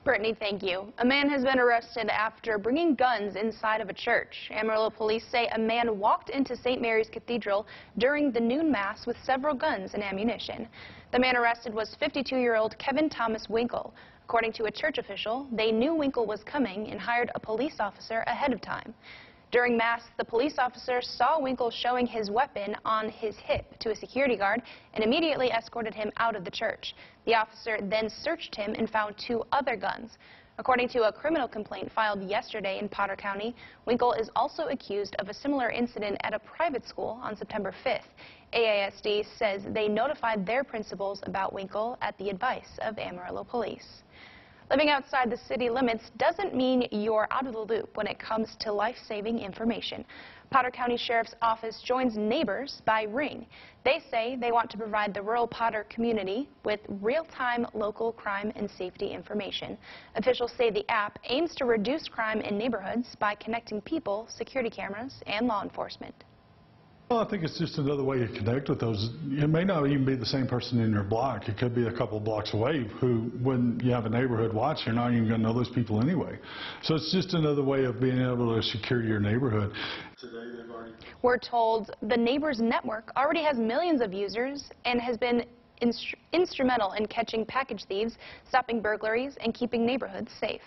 Brittany, thank you. A man has been arrested after bringing guns inside of a church. Amarillo police say a man walked into St. Mary's Cathedral during the noon mass with several guns and ammunition. The man arrested was 52-year-old Kevin Thomas Winkle. According to a church official, they knew Winkle was coming and hired a police officer ahead of time. During mass, the police officer saw Winkle showing his weapon on his hip to a security guard and immediately escorted him out of the church. The officer then searched him and found 2 other guns. According to a criminal complaint filed yesterday in Potter County, Winkle is also accused of a similar incident at a private school on September 5th. AASD says they notified their principals about Winkle at the advice of Amarillo Police. Living outside the city limits doesn't mean you're out of the loop when it comes to life-saving information. Potter County Sheriff's Office joins Neighbors by Ring. They say they want to provide the rural Potter community with real-time local crime and safety information. Officials say the app aims to reduce crime in neighborhoods by connecting people, security cameras, and law enforcement. Well, I think it's just another way to connect with those. It may not even be the same person in your block. It could be a couple blocks away who, when you have a neighborhood watch, you're not even going to know those people anyway. So it's just another way of being able to secure your neighborhood. We're told the Neighbors Network already has millions of users and has been instrumental in catching package thieves, stopping burglaries, and keeping neighborhoods safe.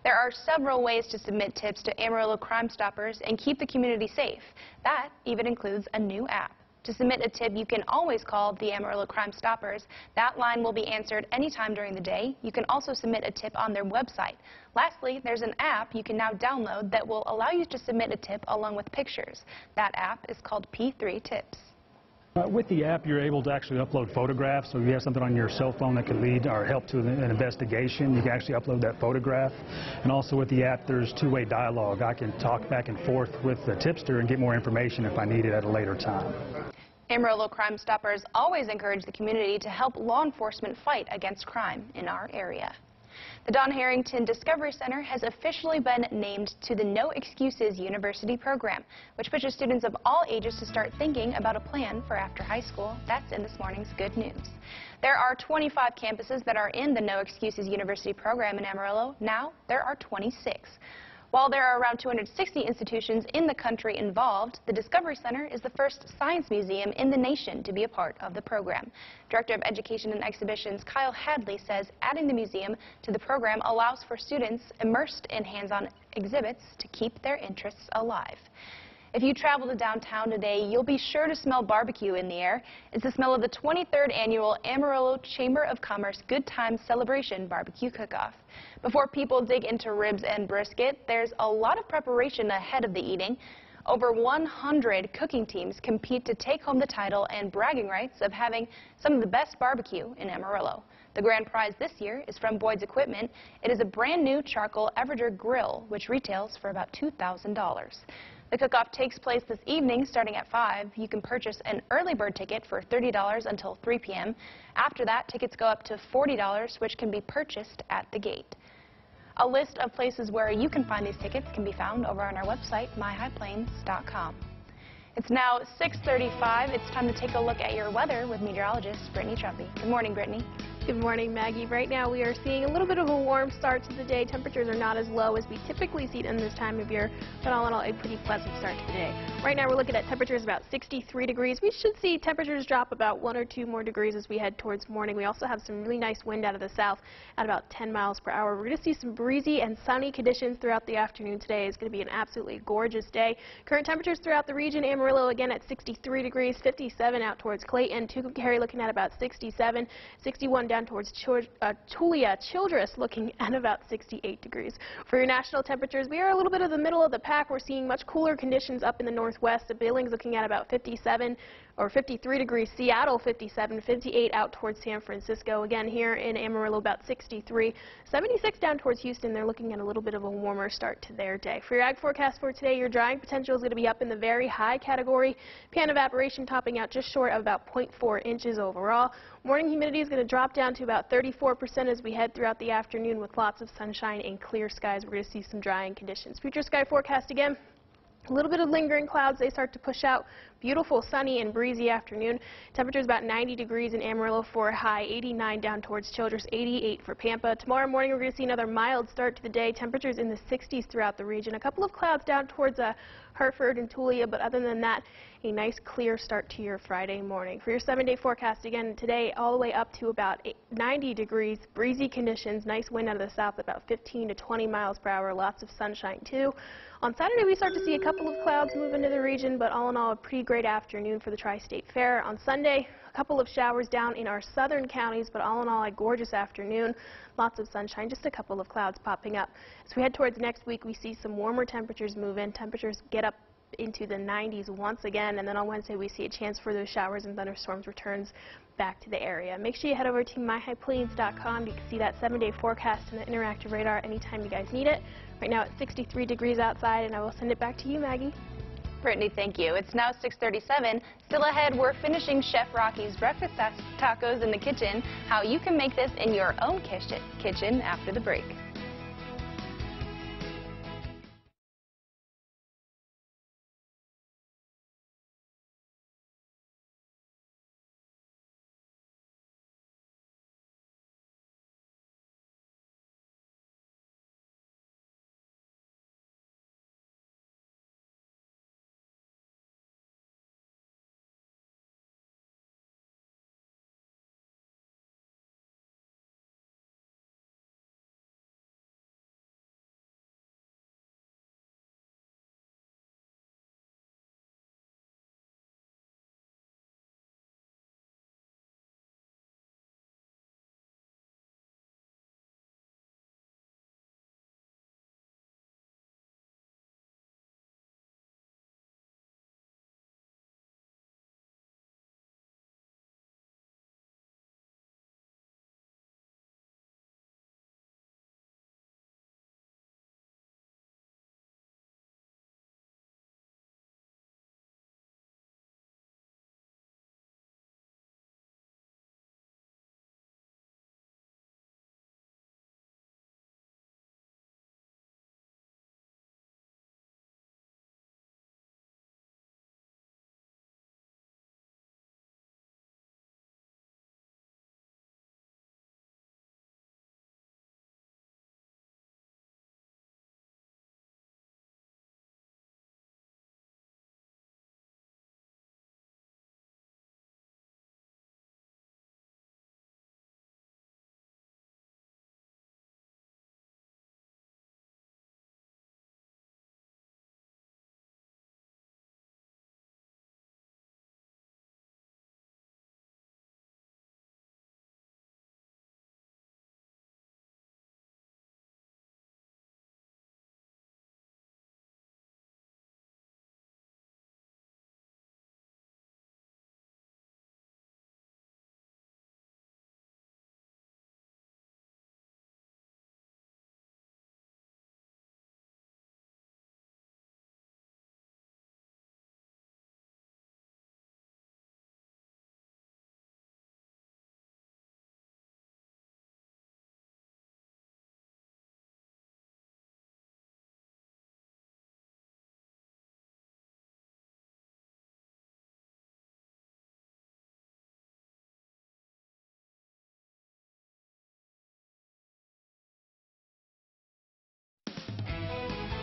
There are several ways to submit tips to Amarillo Crime Stoppers and keep the community safe. That even includes a new app. To submit a tip, you can always call the Amarillo Crime Stoppers. That line will be answered anytime during the day. You can also submit a tip on their website. Lastly, there's an app you can now download that will allow you to submit a tip along with pictures. That app is called P3 Tips. With the app, you're able to actually upload photographs. So if you have something on your cell phone that could lead or help to an investigation, you can actually upload that photograph. And also with the app, there's two-way dialogue. I can talk back and forth with the tipster and get more information if I need it at a later time. Amarillo Crime Stoppers always encourage the community to help law enforcement fight against crime in our area. The Don Harrington Discovery Center has officially been named to the No Excuses University program, which pushes students of all ages to start thinking about a plan for after high school. That's in this morning's Good News. There are 25 campuses that are in the No Excuses University program in Amarillo. Now there are 26. While there are around 260 institutions in the country involved, the Discovery Center is the first science museum in the nation to be a part of the program. Director of Education and Exhibitions Kyle Hadley says adding the museum to the program allows for students immersed in hands-on exhibits to keep their interests alive. If you travel to downtown today, you'll be sure to smell barbecue in the air. It's the smell of the 23rd Annual Amarillo Chamber of Commerce Good Times Celebration Barbecue Cook-Off. Before people dig into ribs and brisket, there's a lot of preparation ahead of the eating. Over 100 cooking teams compete to take home the title and bragging rights of having some of the best barbecue in Amarillo. The grand prize this year is from Boyd's Equipment. It is a brand new charcoal Everger grill, which retails for about $2,000. The cook-off takes place this evening starting at 5. You can purchase an early bird ticket for $30 until 3 p.m. After that, tickets go up to $40, which can be purchased at the gate. A list of places where you can find these tickets can be found over on our website, myhighplains.com. It's now 6:35. It's time to take a look at your weather with meteorologist Brittany Trumpy. Good morning, Brittany. Good morning, Maggie. Right now we are seeing a little bit of a warm start to the day. Temperatures are not as low as we typically see in this time of year, but all in all, a pretty pleasant start to the day. Right now we're looking at temperatures about 63 degrees. We should see temperatures drop about 1 or 2 more degrees as we head towards morning. We also have some really nice wind out of the south at about 10 miles per hour. We're going to see some breezy and sunny conditions throughout the afternoon today. It's going to be an absolutely gorgeous day. Current temperatures throughout the region: Amarillo again at 63 degrees, 57 out towards Clayton, Tucumcari looking at about 67, 61 down towards Tulia, Childress looking at about 68 degrees. For your national temperatures, we are a little bit of the middle of the pack. We're seeing much cooler conditions up in the northwest. The Billings looking at about 57 or 53 degrees, Seattle 57, 58 out towards San Francisco. Again here in Amarillo about 63, 76 down towards Houston. They're looking at a little bit of a warmer start to their day. For your ag forecast for today, your drying potential is going to be up in the very high category. Pan evaporation topping out just short of about 0.4 inches overall. Morning humidity is going to drop down to about 34% as we head throughout the afternoon with lots of sunshine and clear skies. We're going to see some drying conditions. Future sky forecast again. A little bit of lingering clouds. They start to push out. Beautiful, sunny, and breezy afternoon. Temperatures about 90 degrees in Amarillo for a high, 89 down towards Childress, 88 for Pampa. Tomorrow morning we're going to see another mild start to the day. Temperatures in the 60s throughout the region. A couple of clouds down towards Hartford and Tulia, but other than that, a nice clear start to your Friday morning. For your 7-day forecast, again today all the way up to about 90 degrees, breezy conditions, nice wind out of the south about 15 to 20 miles per hour, lots of sunshine too. On Saturday we start to see a couple of clouds move into the region, but all in all a pretty great afternoon for the Tri-State Fair. On Sunday, a couple of showers down in our southern counties, but all in all a gorgeous afternoon. Lots of sunshine, just a couple of clouds popping up. As we head towards next week, we see some warmer temperatures move in. Temperatures get up into the 90s once again, and then on Wednesday we see a chance for those showers and thunderstorms returns back to the area. Make sure you head over to myhighplains.com. You can see that 7-day forecast and the interactive radar anytime you guys need it. Right now it's 63 degrees outside, and I will send it back to you, Maggie. Brittany, thank you. It's now 6:37. Still ahead, we're finishing Chef Rocky's breakfast tacos in the kitchen. How you can make this in your own kitchen after the break.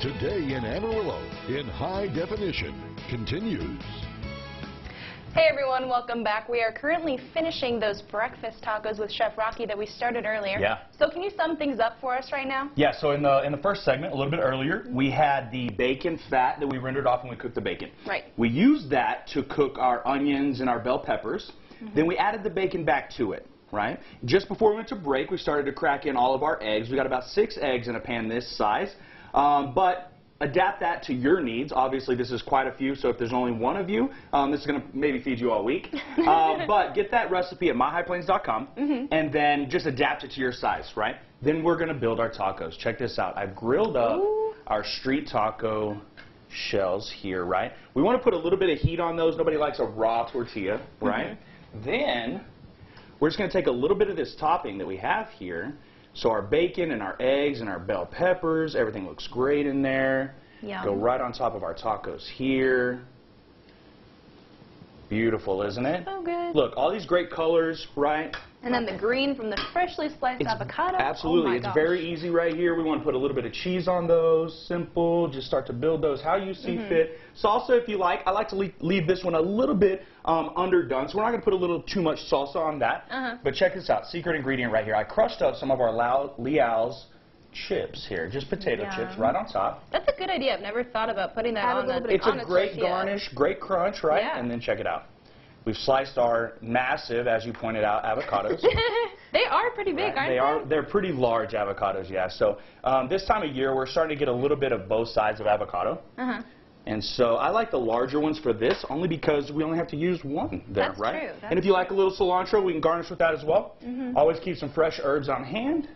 Today in Amarillo, in high definition, continues. Hey everyone, welcome back. We are currently finishing those breakfast tacos with Chef Rocky that we started earlier. Yeah. So can you sum things up for us right now? Yeah, so in the first segment, a little bit earlier, we had the bacon fat that we rendered off when we cooked the bacon. Right. We used that to cook our onions and our bell peppers. Then we added the bacon back to it, right? Just before we went to break, we started to crack in all of our eggs. We got about 6 eggs in a pan this size. But adapt that to your needs. Obviously, this is quite a few, so if there's only one of you, this is going to maybe feed you all week. But get that recipe at myhighplains.com and then just adapt it to your size, right? Then we're going to build our tacos. Check this out. I've grilled up our street taco shells here, right? We want to put a little bit of heat on those. Nobody likes a raw tortilla, right? Then we're just going to take a little bit of this topping that we have here. So our bacon and our eggs and our bell peppers, everything looks great in there. Yum. Go right on top of our tacos here. Beautiful, isn't it? So good. Look, all these great colors, right? And then the green from the freshly sliced avocado. Absolutely. Oh my It's gosh. very easy right here. We want to put a little bit of cheese on those. Simple. Just start to build those how you see fit. Salsa, if you like. I like to leave this one a little bit underdone, so we're not going to put a little too much salsa on that. But check this out. Secret ingredient right here. I crushed up some of our Leal's chips here. Just potato chips right on top. That's a good idea. I've never thought about putting that on the It's a great garnish, great crunch, right? Yeah. And then check it out. We've sliced our massive, as you pointed out, avocados. They are pretty big, aren't they? They're pretty large avocados, yeah. So this time of year, we're starting to get a little bit of both sides of avocado. And so I like the larger ones for this, only because we only have to use one there, That's right? true. And if you like a little cilantro, we can garnish with that as well. Always keep some fresh herbs on hand.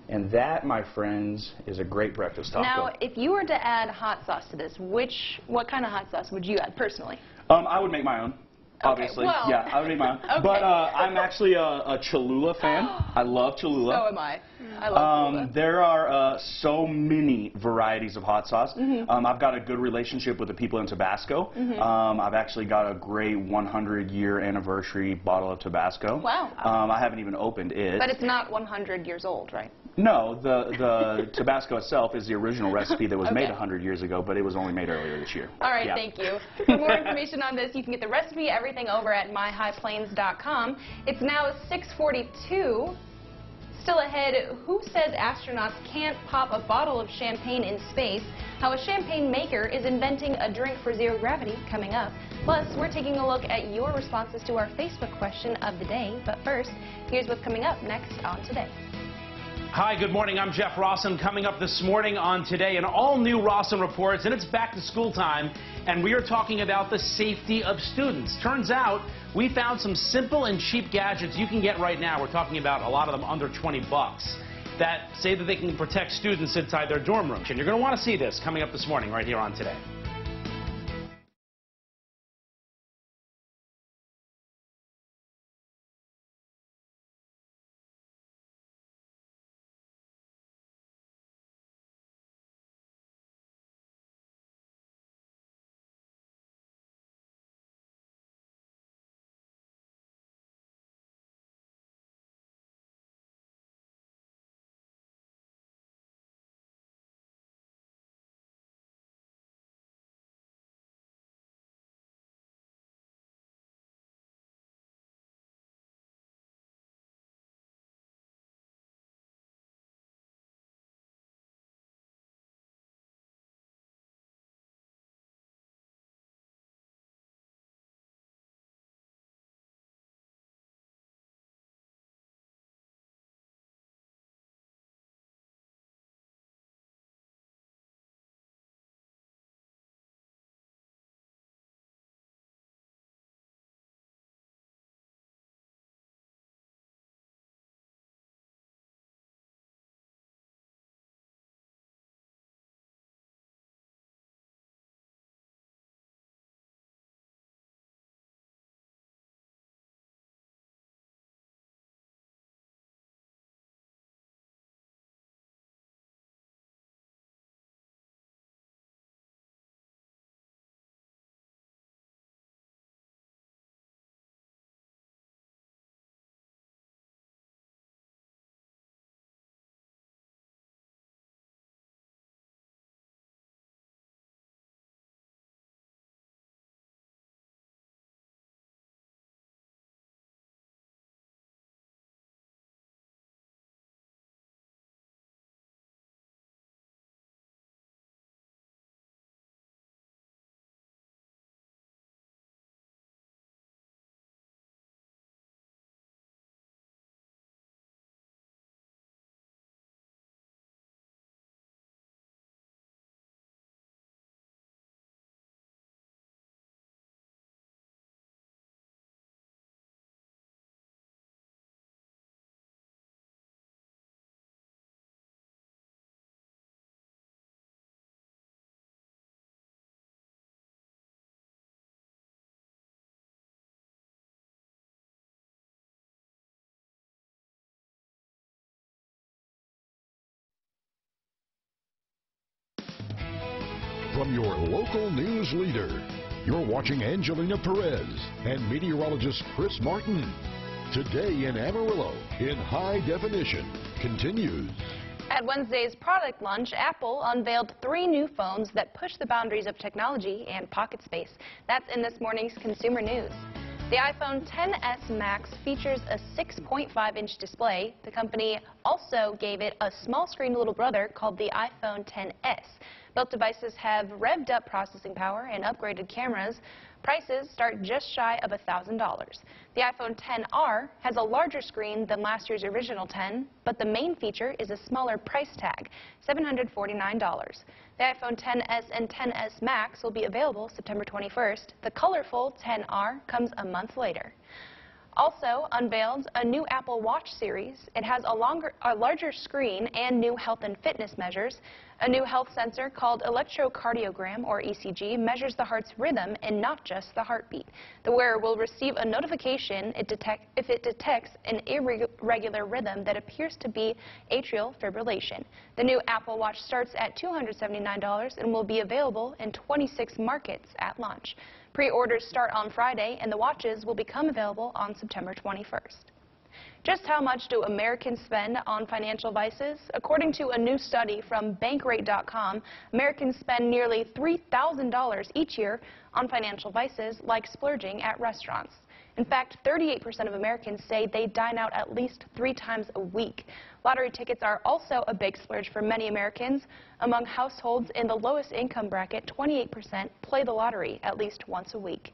And that, my friends, is a great breakfast taco. Now, if you were to add hot sauce to this, what kind of hot sauce would you add personally? I would make my own. Obviously, well. yeah, I would make mine. Okay. But I'm actually a Cholula fan. I love Cholula. So am I. I love Cholula. There are so many varieties of hot sauce. I've got a good relationship with the people in Tabasco. I've actually got a great 100-year anniversary bottle of Tabasco. Wow. I haven't even opened it. But it's not 100 years old, right? No, the Tabasco itself is the original recipe that was made 100 years ago, but it was only made earlier this year. All right, thank you. For more information on this, you can get the recipe, everything over at myhighplains.com. It's now 6:42. Still ahead, who says astronauts can't pop a bottle of champagne in space? How a champagne maker is inventing a drink for zero gravity, coming up. Plus, we're taking a look at your responses to our Facebook question of the day. But first, here's what's coming up next on Today. Hi, good morning. I'm Jeff Rawson. Coming up this morning on Today, an all-new Rawson Reports, and it's back to school time, and we are talking about the safety of students. Turns out we found some simple and cheap gadgets you can get right now. We're talking about a lot of them under 20 bucks that say that they can protect students inside their dorm rooms. And you're going to want to see this coming up this morning right here on Today. from your local news leader. You're watching Angelina Perez and meteorologist Chris Martin. Today in Amarillo, in high definition, continues. At Wednesday's product launch, Apple unveiled 3 new phones that push the boundaries of technology and pocket space. That's in this morning's consumer news. The iPhone XS Max features a 6.5-inch display. The company also gave it a small-screen little brother called the iPhone XS. Both devices have revved up processing power and upgraded cameras. Prices start just shy of $1,000. The iPhone XR has a larger screen than last year's original 10, but the main feature is a smaller price tag, $749. The iPhone XS and XS Max will be available September 21st. The colorful XR comes a month later. Also unveiled a new Apple Watch series. It has a larger screen and new health and fitness measures. A new health sensor called electrocardiogram, or ECG, measures the heart's rhythm and not just the heartbeat. The wearer will receive a notification if it detects an irregular rhythm that appears to be atrial fibrillation. The new Apple Watch starts at $279 and will be available in 26 markets at launch. Pre-orders start on Friday, and the watches will become available on September 21st. Just how much do Americans spend on financial vices? According to a new study from Bankrate.com, Americans spend nearly $3,000 each year on financial vices like splurging at restaurants. In fact, 38% of Americans say they dine out at least 3 times a week. Lottery tickets are also a big splurge for many Americans. Among households in the lowest income bracket, 28% play the lottery at least once a week.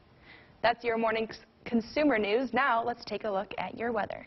That's your morning's consumer news. Now let's take a look at your weather.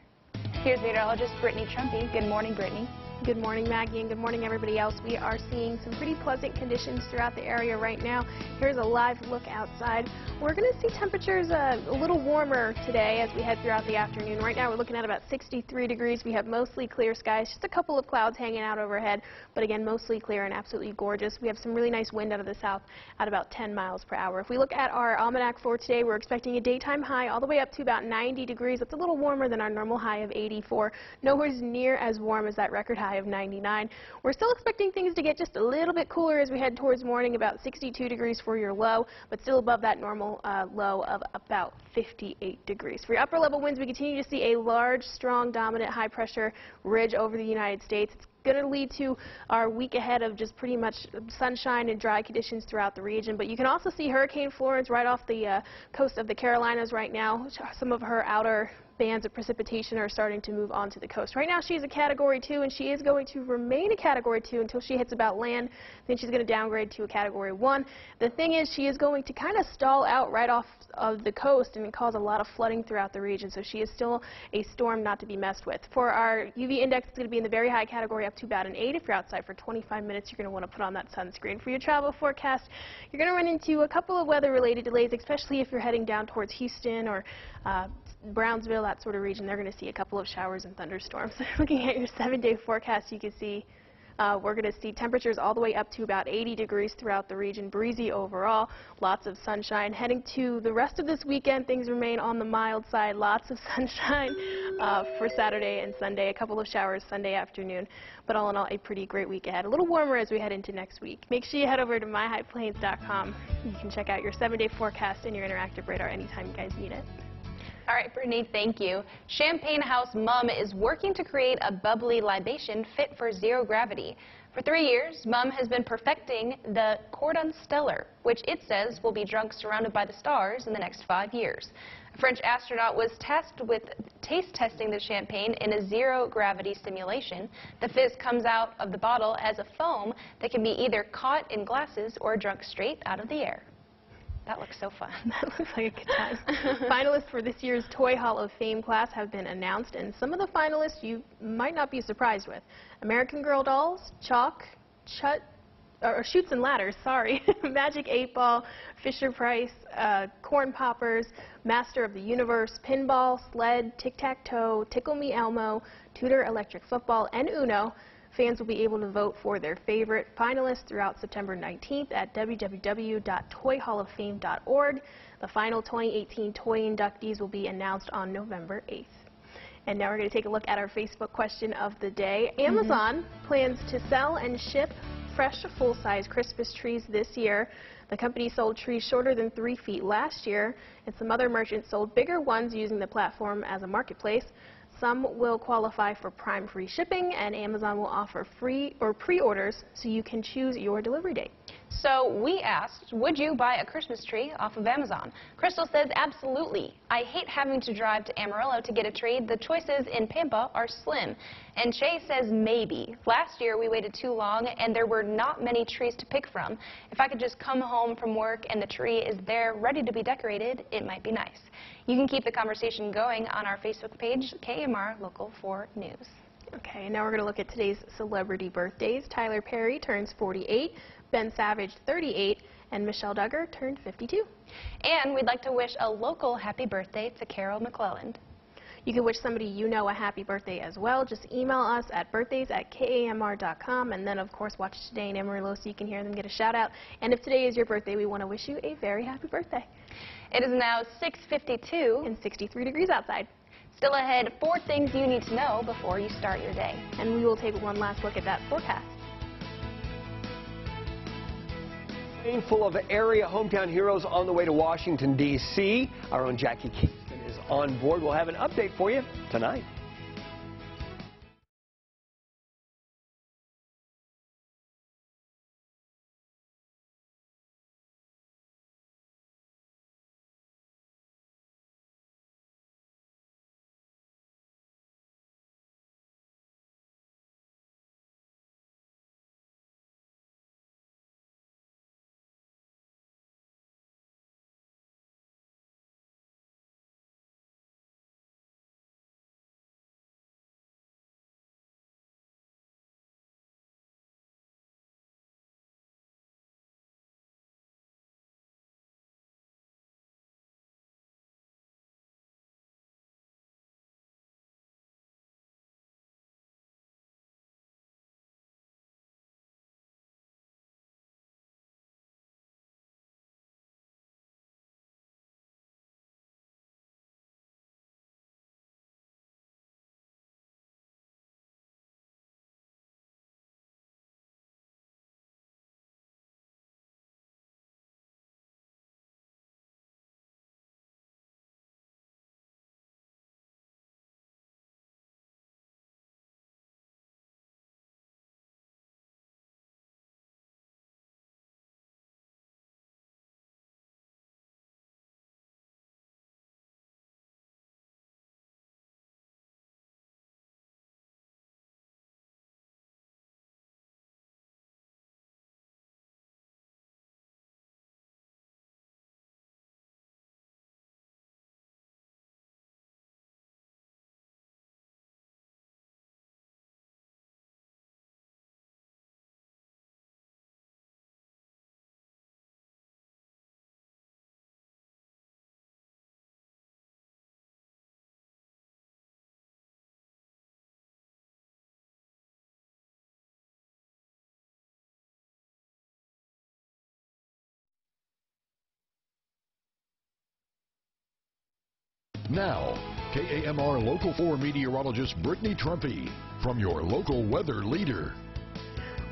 Here's meteorologist Brittany Trumpy. Good morning, Brittany. Good morning, Maggie, and good morning, everybody else. We are seeing some pretty pleasant conditions throughout the area right now. Here's a live look outside. We're going to see temperatures a little warmer today as we head throughout the afternoon. Right now we're looking at about 63 degrees. We have mostly clear skies, just a couple of clouds hanging out overhead, but again, mostly clear and absolutely gorgeous. We have some really nice wind out of the south at about 10 miles per hour. If we look at our almanac for today, we're expecting a daytime high all the way up to about 90 degrees. That's a little warmer than our normal high of 84. Nowhere near as warm as that record high of 99. We're still expecting things to get just a little bit cooler as we head towards morning, about 62 degrees for your low, but still above that normal low of about 58 degrees. For your upper level winds, we continue to see a large, strong, dominant high pressure ridge over the United States. It's going to lead to our week ahead of just pretty much sunshine and dry conditions throughout the region. But you can also see Hurricane Florence right off the coast of the Carolinas right now. Some of her outer bands of precipitation are starting to move onto the coast. Right now she's a Category 2, and she is going to remain a Category 2 until she hits about land. Then she's going to downgrade to a Category 1. The thing is, she is going to kind of stall out right off of the coast and cause a lot of flooding throughout the region, so she is still a storm not to be messed with. For our UV index, it's going to be in the very high category up to about an 8. If you're outside for 25 minutes, you're going to want to put on that sunscreen. For your travel forecast, you're going to run into a couple of weather-related delays, especially if you're heading down towards Houston or Brownsville, that sort of region. They're going to see a couple of showers and thunderstorms. Looking at your 7-day forecast, you can see we're going to see temperatures all the way up to about 80 degrees throughout the region, breezy overall, lots of sunshine. Heading to the rest of this weekend, things remain on the mild side, lots of sunshine for Saturday and Sunday, a couple of showers Sunday afternoon, but all in all, a pretty great week ahead. A little warmer as we head into next week. Make sure you head over to myhighplains.com. You can check out your 7-day forecast and your interactive radar anytime you guys need it. All right, Brittany, thank you. Champagne House Mum is working to create a bubbly libation fit for zero gravity. For 3 years, Mum has been perfecting the Cordon Stellar, which it says will be drunk surrounded by the stars in the next 5 years. A French astronaut was tasked with taste testing the champagne in a zero-gravity simulation. The fizz comes out of the bottle as a foam that can be either caught in glasses or drunk straight out of the air. That looks so fun. That looks like a good time. Finalists for this year's Toy Hall of Fame class have been announced, and some of the finalists you might not be surprised with. American Girl dolls, Chalk, Chutes and Ladders, sorry, Magic 8-Ball, Fisher-Price, Corn Poppers, Master of the Universe, Pinball, Sled, Tic-Tac-Toe, Tickle Me Elmo, Tudor Electric Football, and Uno. Fans will be able to vote for their favorite finalists throughout September 19th at www.toyhalloffame.org. The final 2018 toy inductees will be announced on November 8th. And now we're going to take a look at our Facebook question of the day. Amazon plans to sell and ship fresh, full-size Christmas trees this year. The company sold trees shorter than 3 feet last year, and some other merchants sold bigger ones using the platform as a marketplace. Some will qualify for Prime free shipping, and Amazon will offer free or pre-orders so you can choose your delivery date. So we asked, would you buy a Christmas tree off of Amazon? Crystal says absolutely. I hate having to drive to Amarillo to get a tree. The choices in Pampa are slim. And Shay says maybe. Last year we waited too long and there were not many trees to pick from. If I could just come home from work and the tree is there ready to be decorated, it might be nice. You can keep the conversation going on our Facebook page, KMR Local 4 News. Okay, now we're going to look at today's celebrity birthdays. Tyler Perry turns 48, Ben Savage 38, and Michelle Duggar turned 52. And we'd like to wish a local happy birthday to Carol McClelland. You can wish somebody you know a happy birthday as well. Just email us at birthdays@kamr.com, and then, of course, watch Today in Amarillo so you can hear them get a shout-out. And if today is your birthday, we want to wish you a very happy birthday. It is now 6:52 and 63 degrees outside. Still ahead, 4 things you need to know before you start your day. And we will take one last look at that forecast. Train full of area hometown heroes on the way to Washington, D.C. Our own Jackie Kingston is on board. We'll have an update for you tonight. Now, KAMR Local 4 meteorologist Brittany Trumpy from your local weather leader.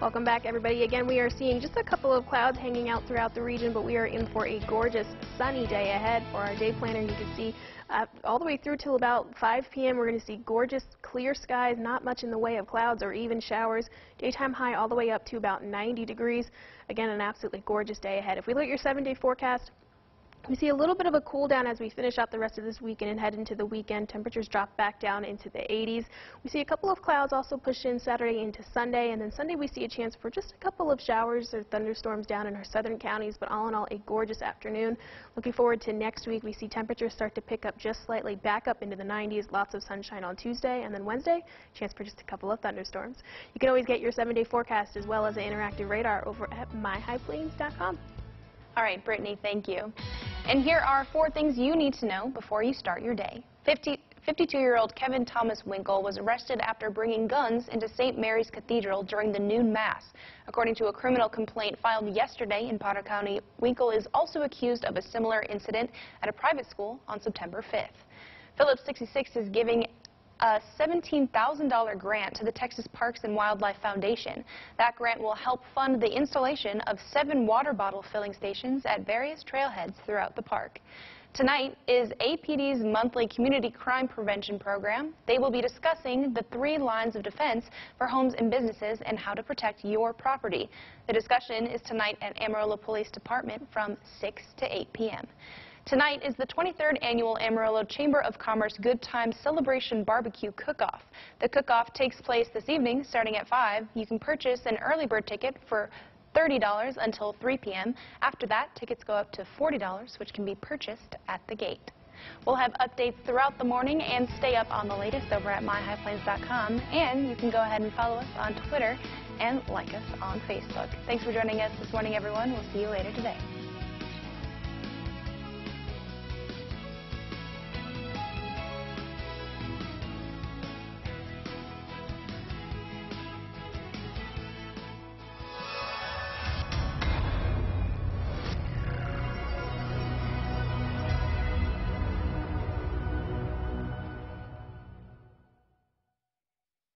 Welcome back, everybody. Again, we are seeing just a couple of clouds hanging out throughout the region, but we are in for a gorgeous sunny day ahead. For our day planner, you can see all the way through till about 5 p.m. we're going to see gorgeous clear skies, not much in the way of clouds or even showers. Daytime high all the way up to about 90 degrees. Again, an absolutely gorgeous day ahead. If we look at your 7-day forecast, we see a little bit of a cool down as we finish out the rest of this weekend and head into the weekend. Temperatures drop back down into the 80s. We see a couple of clouds also push in Saturday into Sunday, and then Sunday we see a chance for just a couple of showers or thunderstorms down in our southern counties, but all in all a gorgeous afternoon. Looking forward to next week. We see temperatures start to pick up just slightly back up into the 90s. Lots of sunshine on Tuesday, and then Wednesday, chance for just a couple of thunderstorms. You can always get your 7-day forecast as well as an interactive radar over at myhighplains.com. All right, Brittany, thank you. And here are 4 things you need to know before you start your day. 52-year-old Kevin Thomas Winkle was arrested after bringing guns into St. Mary's Cathedral during the noon mass. According to a criminal complaint filed yesterday in Potter County, Winkle is also accused of a similar incident at a private school on September 5th. Phillips 66 is giving a $17,000 grant to the Texas Parks and Wildlife Foundation. That grant will help fund the installation of 7 water bottle filling stations at various trailheads throughout the park. Tonight is APD's monthly community crime prevention program. They will be discussing the 3 lines of defense for homes and businesses and how to protect your property. The discussion is tonight at Amarillo Police Department from 6 to 8 p.m. Tonight is the 23rd Annual Amarillo Chamber of Commerce Good Times Celebration Barbecue Cook-Off. The cook-off takes place this evening starting at 5. You can purchase an early bird ticket for $30 until 3 p.m. After that, tickets go up to $40, which can be purchased at the gate. We'll have updates throughout the morning, and stay up on the latest over at myhighplains.com. And you can go ahead and follow us on Twitter and like us on Facebook. Thanks for joining us this morning, everyone. We'll see you later today.